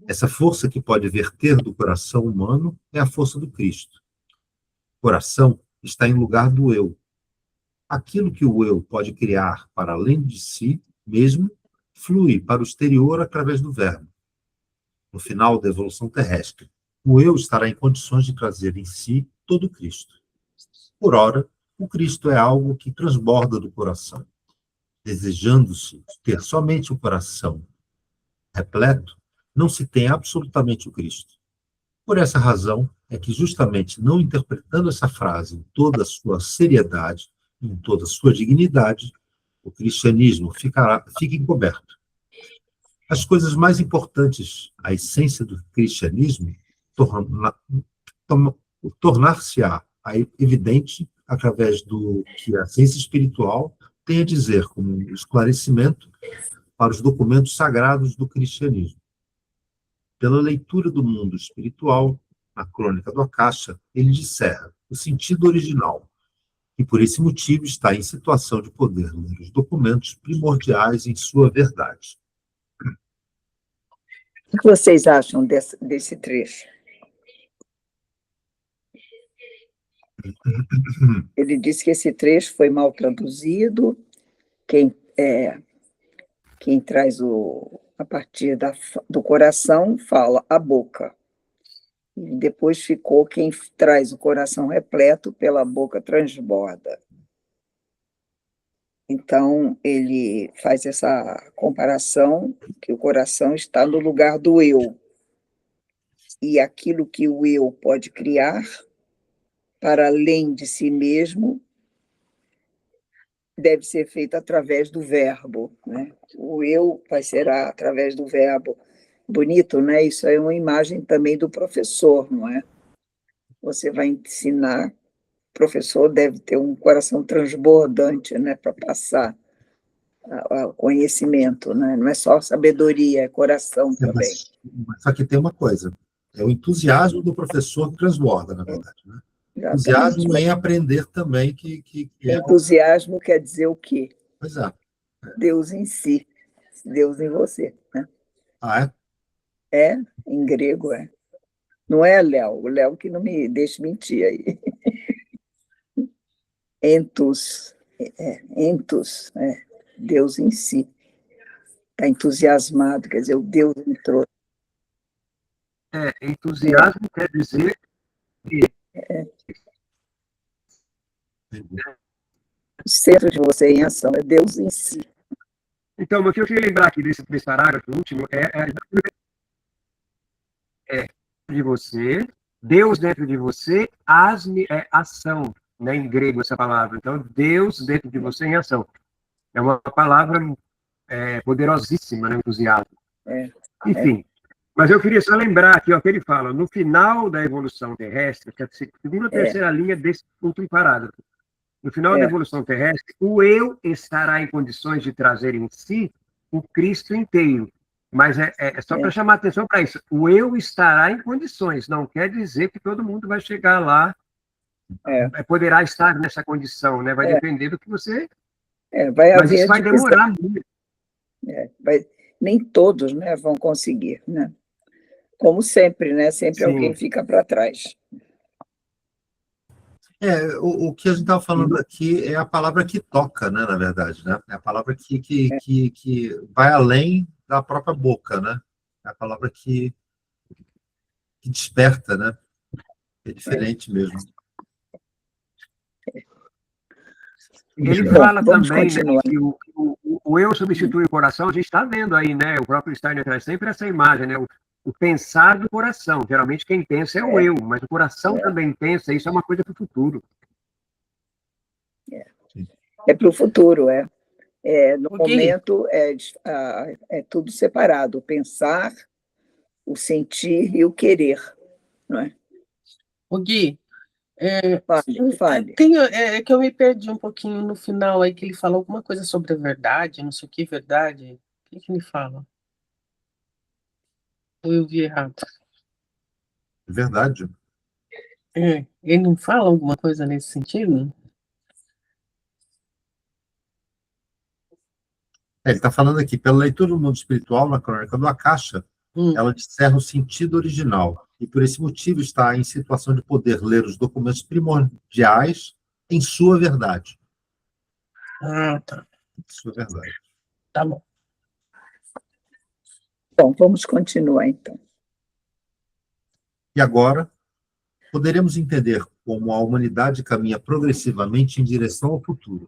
A: Essa força que pode verter do coração humano é a força do Cristo. O coração está em lugar do eu. Aquilo que o eu pode criar para além de si mesmo, flui para o exterior através do verbo. No final da evolução terrestre, o eu estará em condições de trazer em si todo o Cristo. Por ora, o Cristo é algo que transborda do coração. Desejando-se ter somente o coração repleto, não se tem absolutamente o Cristo. Por essa razão é que, justamente não interpretando essa frase em toda a sua seriedade, em toda a sua dignidade, o cristianismo fica encoberto. As coisas mais importantes, a essência do cristianismo, tornar-se-á evidente através do que a ciência espiritual tem a dizer como um esclarecimento para os documentos sagrados do cristianismo. Pela leitura do mundo espiritual, na Crônica do Akasha, ele disserra o sentido original, e por esse motivo está em situação de poder ler os documentos primordiais em sua verdade.
B: O que vocês acham desse trecho? Ele disse que esse trecho foi mal traduzido, quem traz a partir do coração fala a boca. E depois ficou quem traz o coração repleto pela boca transborda. Então, ele faz essa comparação que o coração está no lugar do eu. E aquilo que o eu pode criar, para além de si mesmo, deve ser feito através do verbo, né? O eu será através do verbo. Bonito, né? Isso é uma imagem também do professor, não é? Você vai ensinar, o professor deve ter um coração transbordante, né, para passar o conhecimento, né? Não é só sabedoria, é coração também.
A: Só que tem uma coisa, é o entusiasmo do professor que transborda, na verdade, né? Entusiasmo em aprender também que
B: entusiasmo quer dizer o quê?
A: Pois é.
B: Deus em si, Deus em você, né?
A: Ah, é?
B: É, em grego é. Não é, Léo? O Léo que não me deixe mentir aí. Entus, entus, Deus em si. Está entusiasmado, quer dizer, o Deus entrou.
C: Entusiasmo quer dizer que
B: O centro de você em ação é Deus em si.
C: Então, o que eu queria lembrar aqui desse parágrafo último é de você, Deus dentro de você, asme é ação, né, em grego essa palavra. Então, Deus dentro de você em ação. É uma palavra poderosíssima, né, entusiasmo. Enfim, mas eu queria só lembrar aqui, ó, que ele fala, no final da evolução terrestre, que é a segunda ou terceira linha desse último parágrafo, no final da evolução terrestre, o eu estará em condições de trazer em si o Cristo inteiro. Mas é só para chamar atenção para isso. O eu estará em condições, não quer dizer que todo mundo vai chegar lá, poderá estar nessa condição, né? Vai depender do que você...
B: vai
C: mas
B: haver
C: isso vai demorar muito.
B: Nem todos, né, vão conseguir, né? Como sempre, né? Sempre alguém fica para trás.
A: O que a gente estava falando aqui é a palavra que toca, né, na verdade, né? É a palavra que vai além da própria boca, né? É a palavra que desperta, né? É diferente mesmo.
C: Ele fala também, né, que o eu substitui o coração. A gente está vendo aí, né? O próprio Steiner traz sempre essa imagem, né? O pensar do coração. Geralmente quem pensa é o eu, mas o coração também pensa. Isso é uma coisa para o futuro.
B: É para o futuro, no momento é tudo separado, o pensar, o sentir e o querer, não é?
E: O Gui,
B: fale.
E: É que eu me perdi um pouquinho no final aí, que ele fala alguma coisa sobre a verdade, não sei o que, verdade. O que ele fala? Ou eu vi errado?
A: Verdade.
E: Ele não fala alguma coisa nesse sentido?
A: Ele está falando aqui, pela leitura do mundo espiritual, na crônica do Akasha, ela discerna o sentido original, e por esse motivo está em situação de poder ler os documentos primordiais em sua verdade.
E: Tá.
A: Em sua verdade.
E: Tá bom.
B: Bom, vamos continuar, então.
A: E agora, poderemos entender como a humanidade caminha progressivamente em direção ao futuro.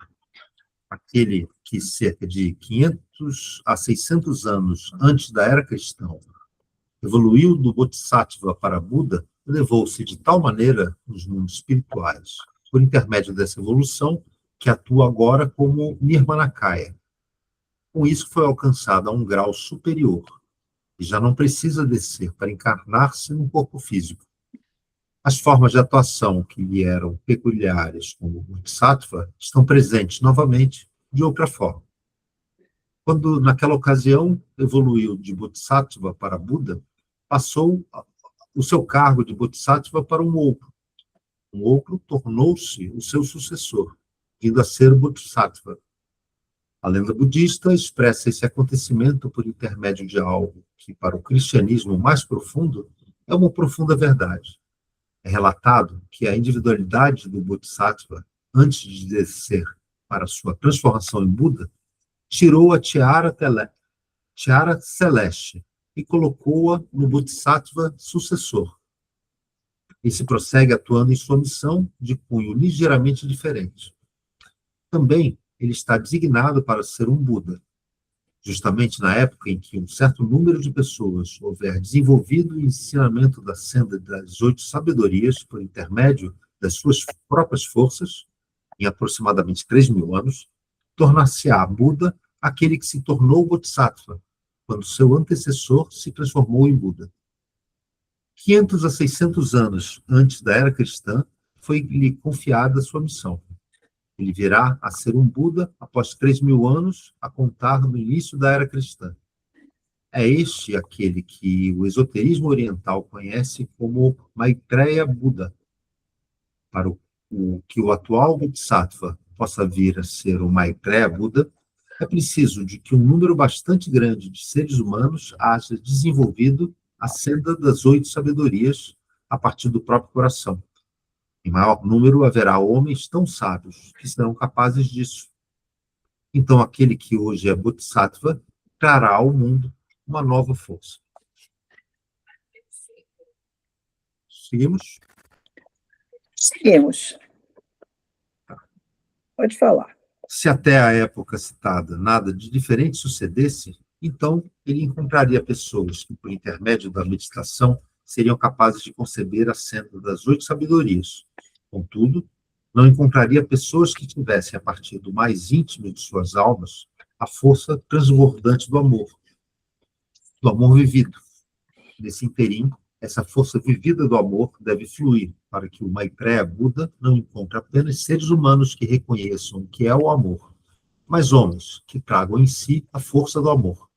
A: Aquele que cerca de 500 a 600 anos antes da era cristã evoluiu do Bodhisattva para Buda, elevou-se de tal maneira nos mundos espirituais, por intermédio dessa evolução, que atua agora como Nirmanakaya. Com isso foi alcançado a um grau superior, e já não precisa descer para encarnar-se num corpo físico. As formas de atuação que lhe eram peculiares como Bodhisattva estão presentes novamente de outra forma. Quando, naquela ocasião, evoluiu de Bodhisattva para Buda, passou o seu cargo de Bodhisattva para um outro. Um outro tornou-se o seu sucessor, vindo a ser o Bodhisattva. A lenda budista expressa esse acontecimento por intermédio de algo que, para o cristianismo mais profundo, é uma profunda verdade. É relatado que a individualidade do Bodhisattva, antes de descer para sua transformação em Buda, tirou a tiara celeste e colocou-a no Bodhisattva sucessor. E se prossegue atuando em sua missão de cunho ligeiramente diferente. Também ele está designado para ser um Buda, justamente na época em que um certo número de pessoas houver desenvolvido o ensinamento da senda das 8 sabedorias por intermédio das suas próprias forças, em aproximadamente 3.000 anos, tornar-se-á Buda aquele que se tornou Bodhisattva, quando seu antecessor se transformou em Buda. 500 a 600 anos antes da era cristã, foi-lhe confiada sua missão. Ele virá a ser um Buda após 3.000 anos, a contar no início da era cristã. É este aquele que o esoterismo oriental conhece como Maitreya Buda. Para que o atual Bodhisattva possa vir a ser o Maitreya Buda, é preciso de que um número bastante grande de seres humanos haja desenvolvido a senda das 8 sabedorias a partir do próprio coração. Em maior número haverá homens tão sábios que serão capazes disso. Então aquele que hoje é Bodhisattva trará ao mundo uma nova força. Seguimos?
B: Seguimos. Pode falar.
A: Se até a época citada nada de diferente sucedesse, então ele encontraria pessoas que, por intermédio da meditação, seriam capazes de conceber a senda das 8 sabedorias. Contudo, não encontraria pessoas que tivessem, a partir do mais íntimo de suas almas, a força transbordante do amor vivido. Nesse interim, essa força vivida do amor deve fluir para que o Maitreya Buda não encontre apenas seres humanos que reconheçam o que é o amor, mas homens que tragam em si a força do amor.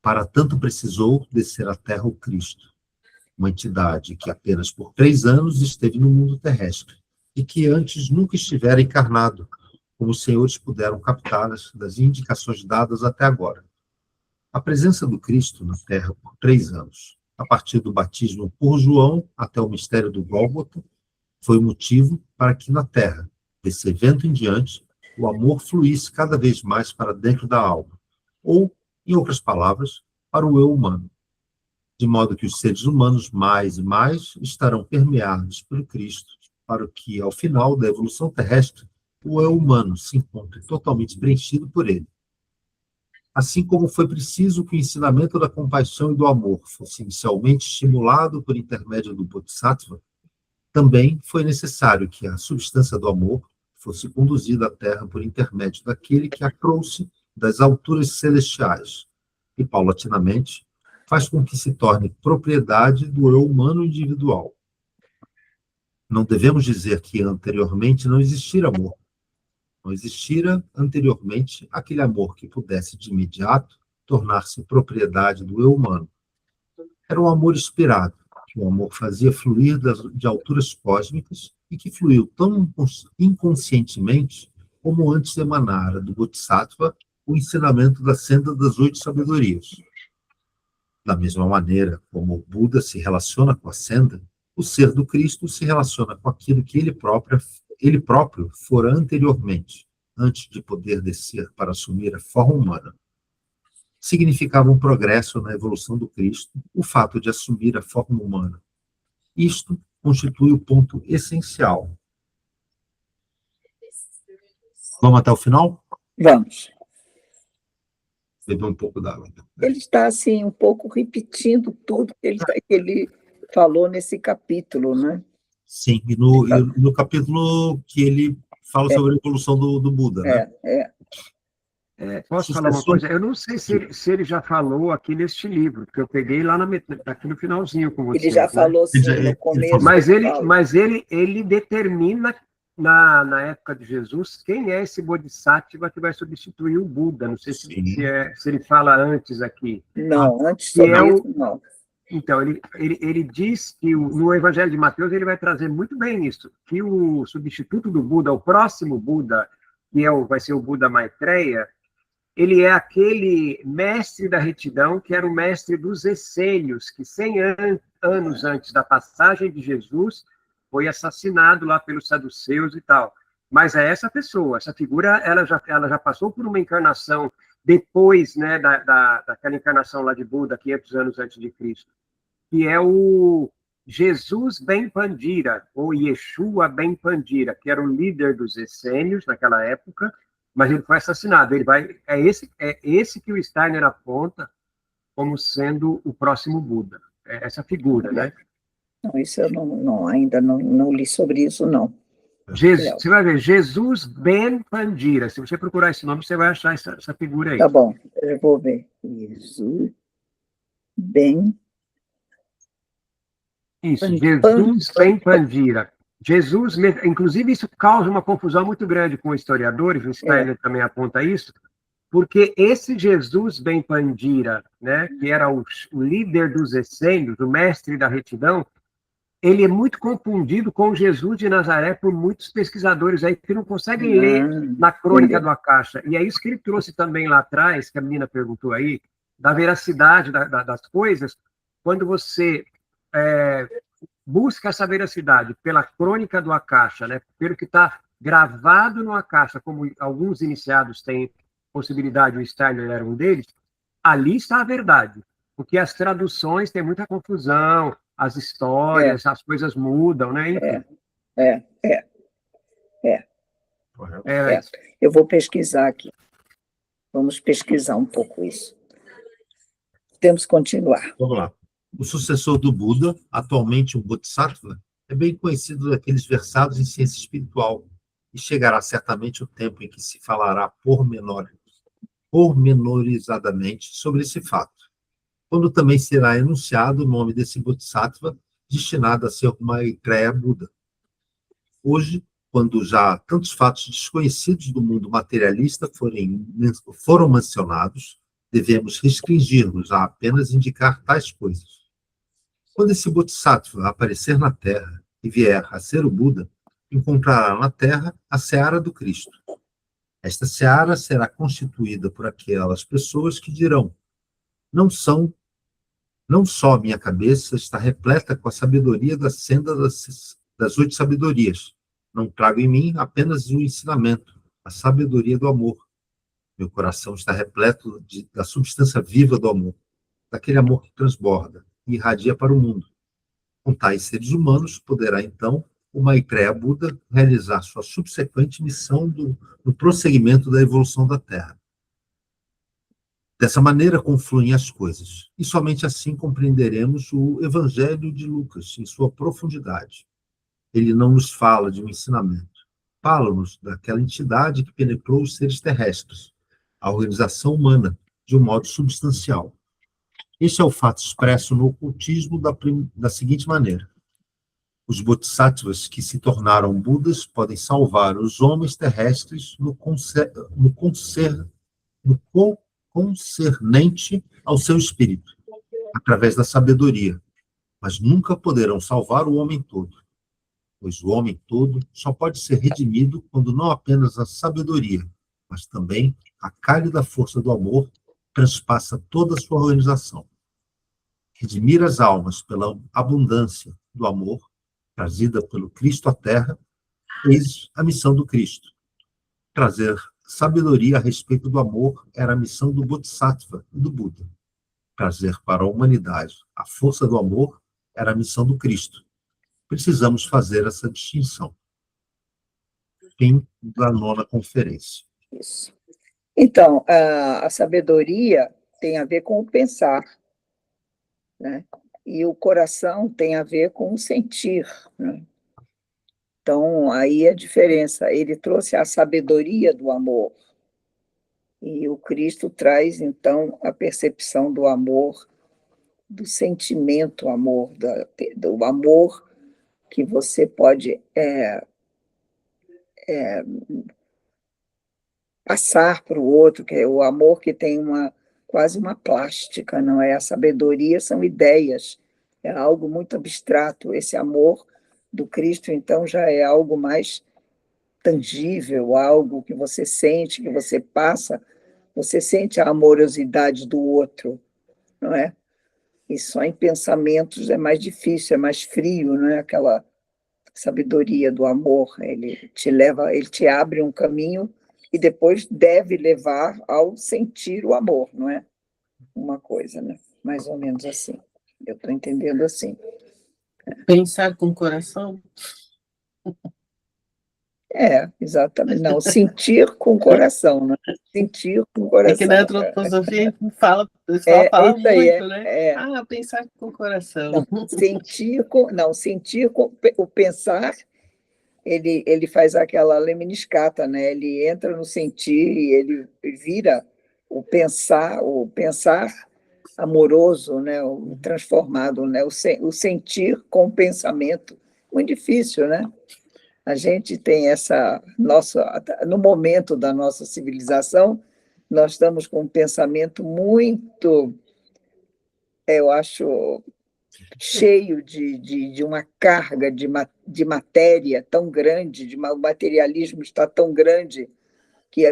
A: Para tanto precisou descer à Terra o Cristo, uma entidade que apenas por 3 anos esteve no mundo terrestre e que antes nunca estivera encarnado, como os senhores puderam captar das indicações dadas até agora. A presença do Cristo na Terra por 3 anos, a partir do batismo por João até o mistério do Gólgota, foi o motivo para que na Terra, desse evento em diante, o amor fluísse cada vez mais para dentro da alma, ou, em outras palavras, para o eu humano, de modo que os seres humanos mais e mais estarão permeados pelo Cristo, para que, ao final da evolução terrestre, o eu humano se encontre totalmente preenchido por ele. Assim como foi preciso que o ensinamento da compaixão e do amor fosse inicialmente estimulado por intermédio do Bodhisattva, também foi necessário que a substância do amor fosse conduzida à Terra por intermédio daquele que a trouxe das alturas celestiais, e, paulatinamente, faz com que se torne propriedade do eu humano individual. Não devemos dizer que anteriormente não existira amor. Não existira anteriormente aquele amor que pudesse de imediato tornar-se propriedade do eu humano. Era um amor inspirado, que o amor fazia fluir de alturas cósmicas e que fluiu tão inconscientemente como antes emanara do Bodhisattva o ensinamento da senda das 8 sabedorias. Da mesma maneira como o Buda se relaciona com a senda, o ser do Cristo se relaciona com aquilo que ele próprio fora anteriormente, antes de poder descer para assumir a forma humana. Significava um progresso na evolução do Cristo o fato de assumir a forma humana. Isto constitui o ponto essencial. Vamos até o final?
B: Vamos.
A: Beber um pouco d'água.
B: Ele está, assim, um pouco repetindo tudo que ele falou nesse capítulo, né?
A: Sim, e no capítulo que ele fala sobre a evolução do Buda, né?
C: Posso falar uma coisa? Eu não sei se ele já falou aqui neste livro, porque eu peguei lá aqui no finalzinho com você.
B: Ele já falou, sim, no começo.
C: Mas ele determina, na época de Jesus, quem é esse Bodhisattva que vai substituir o Buda. Não sei se ele fala antes aqui.
B: Não, antes não.
C: Então, ele diz que no Evangelho de Mateus ele vai trazer muito bem isso, que o substituto do Buda, o próximo Buda, que vai ser o Buda Maitreya, ele é aquele mestre da retidão, que era o mestre dos essênios, que 100 anos antes da passagem de Jesus foi assassinado lá pelos saduceus e tal. Mas é essa pessoa, essa figura, ela já passou por uma encarnação depois, né, daquela encarnação lá de Buda, 500 anos antes de Cristo, que é o Jesus Ben Pandira, ou Yeshua Ben Pandira, que era o líder dos essênios naquela época, mas ele foi assassinado. É esse que o Steiner aponta como sendo o próximo Buda. É essa figura, né?
B: Não, isso eu ainda não li sobre isso, não.
C: Você vai ver, Jesus Ben Pandira. Se você procurar esse nome, você vai achar essa figura aí.
B: Tá bom, eu vou ver. Jesus Ben...
C: Isso, Jesus Ben Pandira. Jesus, inclusive isso causa uma confusão muito grande com historiadores, o Steiner também aponta isso, porque esse Jesus Ben Pandira, né, que era o líder dos essênios, o mestre da retidão, ele é muito confundido com o Jesus de Nazaré por muitos pesquisadores aí que não conseguem ler na crônica do Akasha. E é isso que ele trouxe também lá atrás, que a menina perguntou aí, da veracidade das coisas, quando você busca essa veracidade pela crônica do Akasha, né, pelo que está gravado numa caixa, como alguns iniciados têm possibilidade, o Steiner era um deles, ali está a verdade. Porque as traduções têm muita confusão, as histórias, as coisas mudam, né? Enfim.
B: Eu vou pesquisar aqui. Vamos pesquisar um pouco isso. Temos que continuar.
A: Vamos lá. O sucessor do Buda, atualmente um Bodhisattva, é bem conhecido daqueles versados em ciência espiritual, e chegará certamente o tempo em que se falará pormenorizadamente sobre esse fato, quando também será enunciado o nome desse Bodhisattva destinado a ser uma Maitreya Buda. Hoje, quando já tantos fatos desconhecidos do mundo materialista foram mencionados, devemos restringir-nos a apenas indicar tais coisas. Quando esse Bodhisattva aparecer na Terra e vier a ser o Buda, encontrará na Terra a seara do Cristo. Esta seara será constituída por aquelas pessoas que dirão: não só minha cabeça está repleta com a sabedoria da senda das 8 sabedorias, não trago em mim apenas o ensinamento, a sabedoria do amor. Meu coração está repleto da substância viva do amor, daquele amor que transborda e irradia para o mundo. Com tais seres humanos, poderá, então, o Maitreya Buda realizar sua subsequente missão no prosseguimento da evolução da Terra. Dessa maneira confluem as coisas, e somente assim compreenderemos o Evangelho de Lucas em sua profundidade. Ele não nos fala de um ensinamento, fala-nos daquela entidade que penetrou os seres terrestres, a organização humana, de um modo substancial. Este é o fato expresso no ocultismo da seguinte maneira: os bodhisattvas que se tornaram Budas podem salvar os homens terrestres no concernente ao seu espírito, através da sabedoria, mas nunca poderão salvar o homem todo, pois o homem todo só pode ser redimido quando não apenas a sabedoria, mas também a cálida força do amor transpassa toda a sua organização. Redimir as almas pela abundância do amor trazida pelo Cristo à Terra, eis a missão do Cristo. Trazer sabedoria a respeito do amor era a missão do Bodhisattva e do Buda. Trazer para a humanidade a força do amor era a missão do Cristo. Precisamos fazer essa distinção. Fim da 9ª conferência.
B: Isso. Então, a sabedoria tem a ver com o pensar, né? E o coração tem a ver com o sentir, né? Então, aí a diferença. Ele trouxe a sabedoria do amor, e o Cristo traz, então, a percepção do amor, do sentimento amor, do amor que você pode passar para o outro, que é o amor que tem quase uma plástica, não é? A sabedoria são ideias, é algo muito abstrato. Esse amor do Cristo, então, já é algo mais tangível, algo que você sente, que você passa, você sente a amorosidade do outro, não é? E só em pensamentos é mais difícil, é mais frio, não é? Aquela sabedoria do amor, ele te abre um caminho e depois deve levar ao sentir o amor, não é? Uma coisa, né? Mais ou menos assim. Eu estou entendendo assim.
E: Pensar com o coração?
B: Exatamente. Não, sentir com o coração, né? Sentir com o coração.
E: É que na antroposofia fala, o pessoal fala muito, né? Pensar com o coração.
B: Não, sentir com o pensar, ele faz aquela lemniscata, né? Ele entra no sentir e ele vira o pensar amoroso, né? O transformado, né? O sentir com o pensamento. Muito difícil, né? A gente tem no momento da nossa civilização, nós estamos com um pensamento muito, eu acho, cheio de uma carga de matéria tão grande, o materialismo está tão grande, que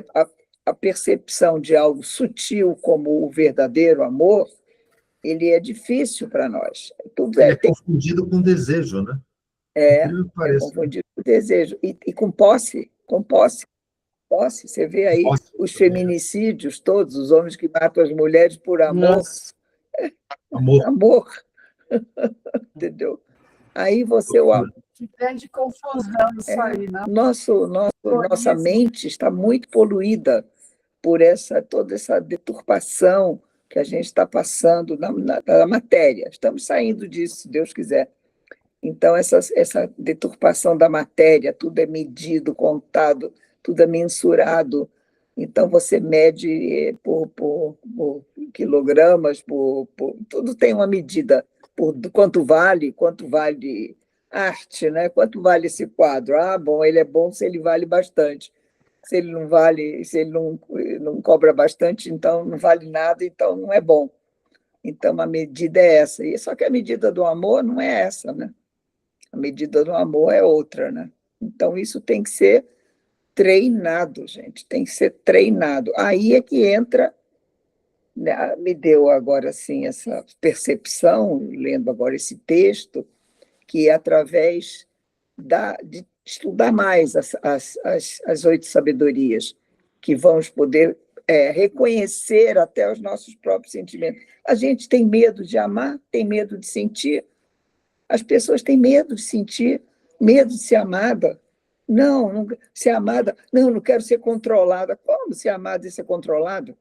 B: a percepção de algo sutil como o verdadeiro amor, ele é difícil para nós.
A: Tudo é confundido com desejo, né?
B: É confundido com desejo. E com posse Com posse. Posse. Você vê aí
A: Posse.
B: os feminicídios todos, os homens que matam as mulheres por amor.
E: Nossa,
A: Amor.
B: Amor. Entendeu? Aí você...
D: Que grande confusão isso aí, né?
B: Nossa mente está muito poluída por toda essa deturpação que a gente está passando na matéria. Estamos saindo disso, se Deus quiser. Então, essa deturpação da matéria, tudo é medido, contado, tudo é mensurado. Então, você mede por quilogramas, tudo tem uma medida, por quanto vale arte, né? Quanto vale esse quadro? Ah, bom, ele é bom se ele vale bastante. Se ele não vale, se ele não cobra bastante, então não vale nada, então não é bom. Então, a medida é essa. Só que a medida do amor não é essa, né? A medida do amor é outra, né? Então, isso tem que ser treinado, gente, tem que ser treinado. Aí é que entra, né, me deu agora, assim, essa percepção, lendo agora esse texto, que através de estudar mais as 8 sabedorias, que vamos poder reconhecer até os nossos próprios sentimentos. A gente tem medo de amar, tem medo de sentir. As pessoas têm medo de sentir, medo de ser amada. Não ser amada. Não quero ser controlada. Como ser amada e ser controlada?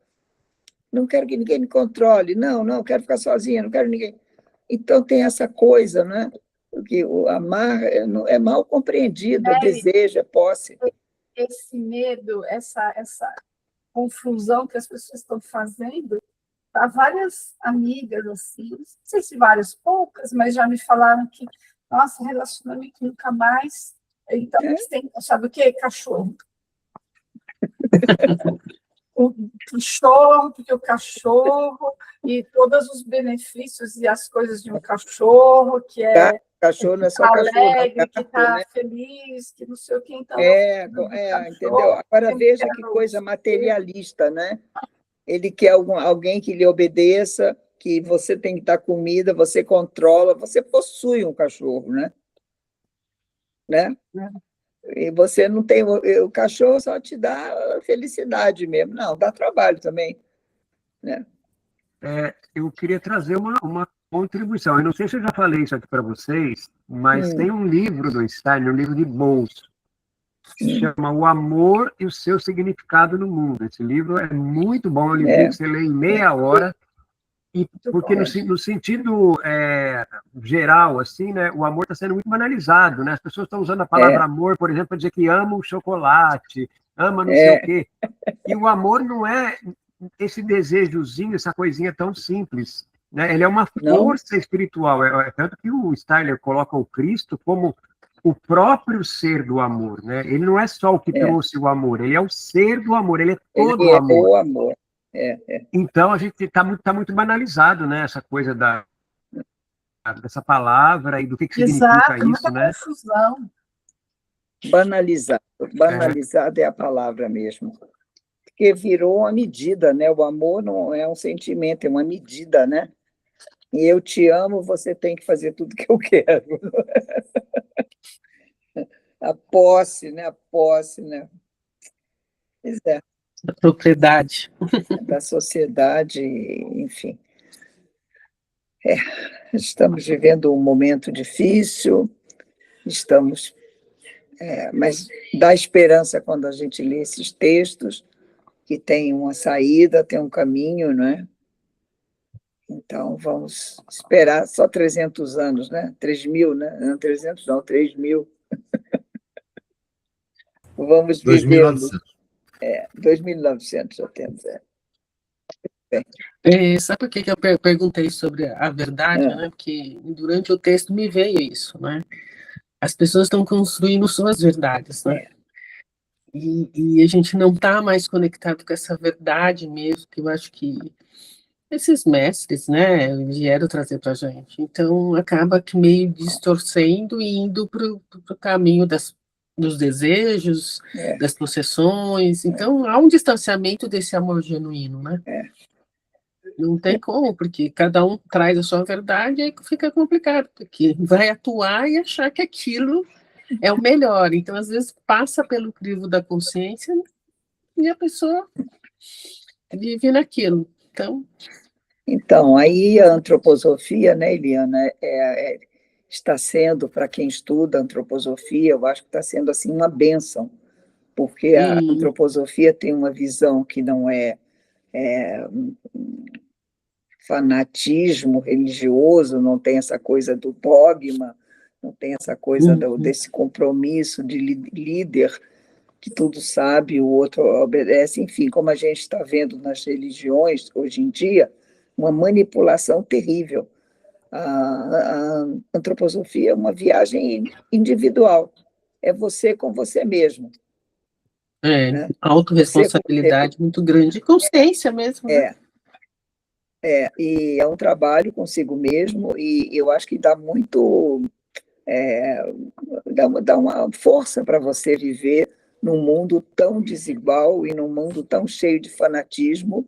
B: Não quero que ninguém me controle. Não, quero ficar sozinha, não quero ninguém. Então, tem essa coisa, né? Que o amar é mal compreendido, é desejo, é posse.
D: Esse medo, essa confusão que as pessoas estão fazendo, há várias amigas, assim, não sei se várias, poucas, mas já me falaram que, nossa, relacionamento nunca mais. Então, eles têm, sabe o quê? Cachorro. O cachorro, porque o cachorro e todos os benefícios e as coisas de um cachorro, que é
B: cachorro não é só
D: alegre,
B: cachorro,
D: que está
B: né?
D: feliz, que não sei o que. Então,
B: entendeu? Agora veja que coisa materialista, né? Ele quer alguém que lhe obedeça, que você tem que dar comida, você controla, você possui um cachorro, né? E você não tem... O cachorro só te dá felicidade mesmo. Não, dá trabalho também, né?
C: Eu queria trazer uma contribuição. Eu não sei se eu já falei isso aqui para vocês, mas tem um livro do Steiner, um livro de bolso, que se chama O Amor e o Seu Significado no Mundo. Esse livro é muito bom, é um livro que você lê em meia hora, porque no sentido geral, assim, né, o amor está sendo muito banalizado, né? As pessoas estão usando a palavra amor, por exemplo, para dizer que ama o chocolate, ama não sei o quê. E o amor não é esse desejozinho, essa coisinha tão simples, né? Ele é uma força espiritual. Tanto que o Steiner coloca o Cristo como o próprio ser do amor, né? Ele não é só o que trouxe o amor, ele é o ser do amor, ele é todo o amor.
B: O amor.
C: Então, a gente está muito banalizado, né? Essa coisa dessa palavra e do que significa isso, né?
D: Confusão.
B: Banalizado é a palavra mesmo. Porque virou uma medida, né? O amor não é um sentimento, é uma medida, né? E eu te amo, você tem que fazer tudo que eu quero. A posse, né? Pois é.
E: a propriedade.
B: Da sociedade, enfim. Estamos vivendo um momento difícil, mas dá esperança quando a gente lê esses textos, que tem uma saída, tem um caminho, né? Então, vamos esperar só 300 anos, né? 3.000, né? Não, 300 não, 3.000. Vamos viver.
A: 2.900.
B: 2.900 já temos,
E: Sabe por que eu perguntei sobre a verdade, né? Porque durante o texto me veio isso, né? As pessoas estão construindo suas verdades, né? E a gente não está mais conectado com essa verdade mesmo, que eu acho que esses mestres, né, vieram trazer para a gente. Então, acaba que meio distorcendo e indo para o caminho dos desejos, das possessões. Então, há um distanciamento desse amor genuíno, né? Não tem como, porque cada um traz a sua verdade e aí fica complicado, porque vai atuar e achar que aquilo é o melhor. Então, às vezes, passa pelo crivo da consciência e a pessoa vive naquilo.
B: Então, aí a antroposofia, né, Eliana, está sendo, para quem estuda antroposofia, eu acho que está sendo assim uma bênção, porque a antroposofia tem uma visão que não é fanatismo religioso, não tem essa coisa do dogma, não tem essa coisa desse compromisso de líder que tudo sabe, o outro obedece, enfim, como a gente está vendo nas religiões hoje em dia, uma manipulação terrível. A antroposofia é uma viagem individual, é você com você mesmo. Né?
E: Autorresponsabilidade muito grande, consciência mesmo. Né?
B: E é um trabalho consigo mesmo, e eu acho que dá muito, dá uma força para você viver num mundo tão desigual e num mundo tão cheio de fanatismo,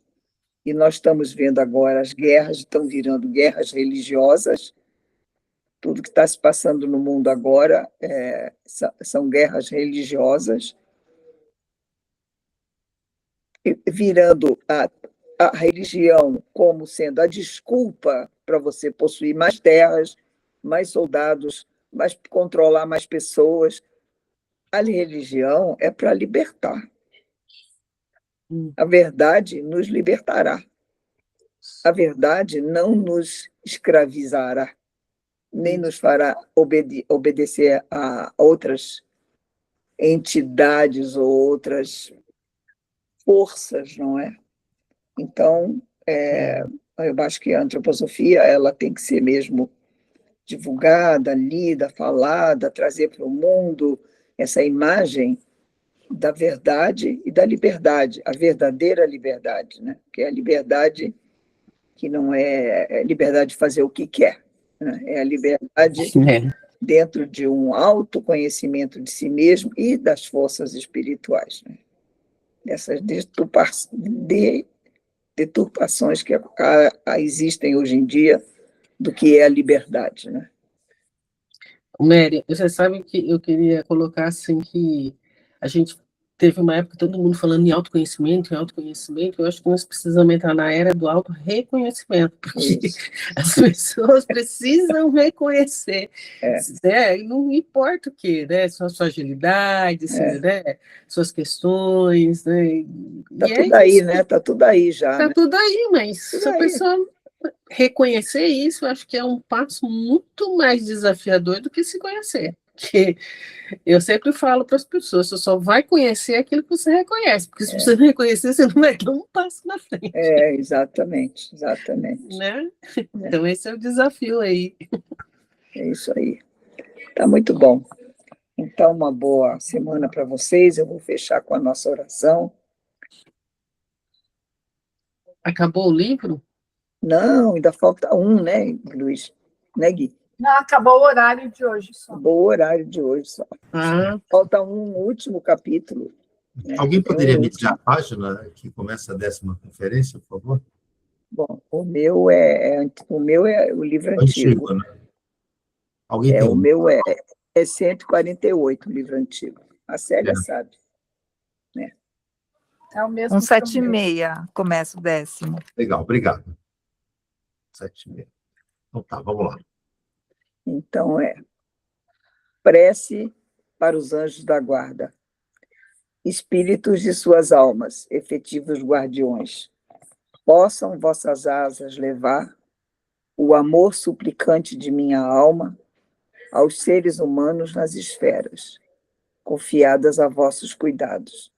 B: e nós estamos vendo agora as guerras estão virando guerras religiosas, tudo que está se passando no mundo agora são guerras religiosas, virando a religião como sendo a desculpa para você possuir mais terras, mais soldados, controlar mais pessoas. A religião é para libertar. A verdade nos libertará. A verdade não nos escravizará, nem nos fará obedecer a outras entidades ou outras forças, não é? Então, eu acho que a antroposofia ela tem que ser mesmo divulgada, lida, falada, trazer para o mundo essa imagem da verdade e da liberdade, a verdadeira liberdade, né? Que é a liberdade que não é liberdade de fazer o que quer, né? É a liberdade dentro de um autoconhecimento de si mesmo e das forças espirituais, né? Dessas deturpações que existem hoje em dia do que é a liberdade, né?
E: Mary, você sabe que eu queria colocar assim que a gente teve uma época todo mundo falando em autoconhecimento, eu acho que nós precisamos entrar na era do auto-reconhecimento, porque as pessoas precisam reconhecer, não importa o que, né, sua agilidade, né, suas questões, né,
B: tá tudo aí,
E: isso,
B: né, tá tudo aí já.
E: Tá
B: né?
E: tudo aí, mas se a pessoa reconhecer isso, eu acho que é um passo muito mais desafiador do que se conhecer. Porque eu sempre falo para as pessoas, você só vai conhecer aquilo que você reconhece, porque se você não reconhecer, você não vai dar um passo na frente.
B: Exatamente.
E: Né? Então, esse é o desafio aí.
B: É isso aí. Tá muito bom. Então, uma boa semana para vocês. Eu vou fechar com a nossa oração.
E: Acabou o livro?
B: Não, ainda falta um, né, Luiz? Né, Gui?
D: Não, acabou o horário de hoje só.
B: Acabou o horário de hoje só. Falta um último capítulo. Né?
A: Alguém poderia me dizer a página que começa a 10ª conferência, por favor?
B: Bom, o meu é o livro antigo.
A: Né? Alguém tem
B: o meu é 148, o livro antigo. A Célia sabe. Né?
D: É o mesmo.
F: 176, começa o 10º.
A: Legal, obrigado. 7,5. Então tá, vamos lá.
B: Então prece para os anjos da guarda. Espíritos de suas almas, efetivos guardiões, possam vossas asas levar o amor suplicante de minha alma aos seres humanos nas esferas, confiadas a vossos cuidados,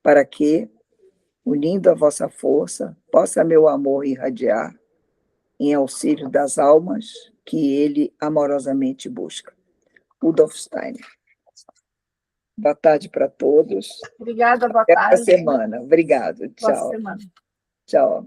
B: para que, unindo a vossa força, possa meu amor irradiar em auxílio das almas que ele amorosamente busca. Rudolf Steiner. Boa tarde para todos.
D: Obrigada, boa
B: Até
D: tarde.
B: a semana. Obrigado. Tchau.
D: Boa semana.
B: Tchau.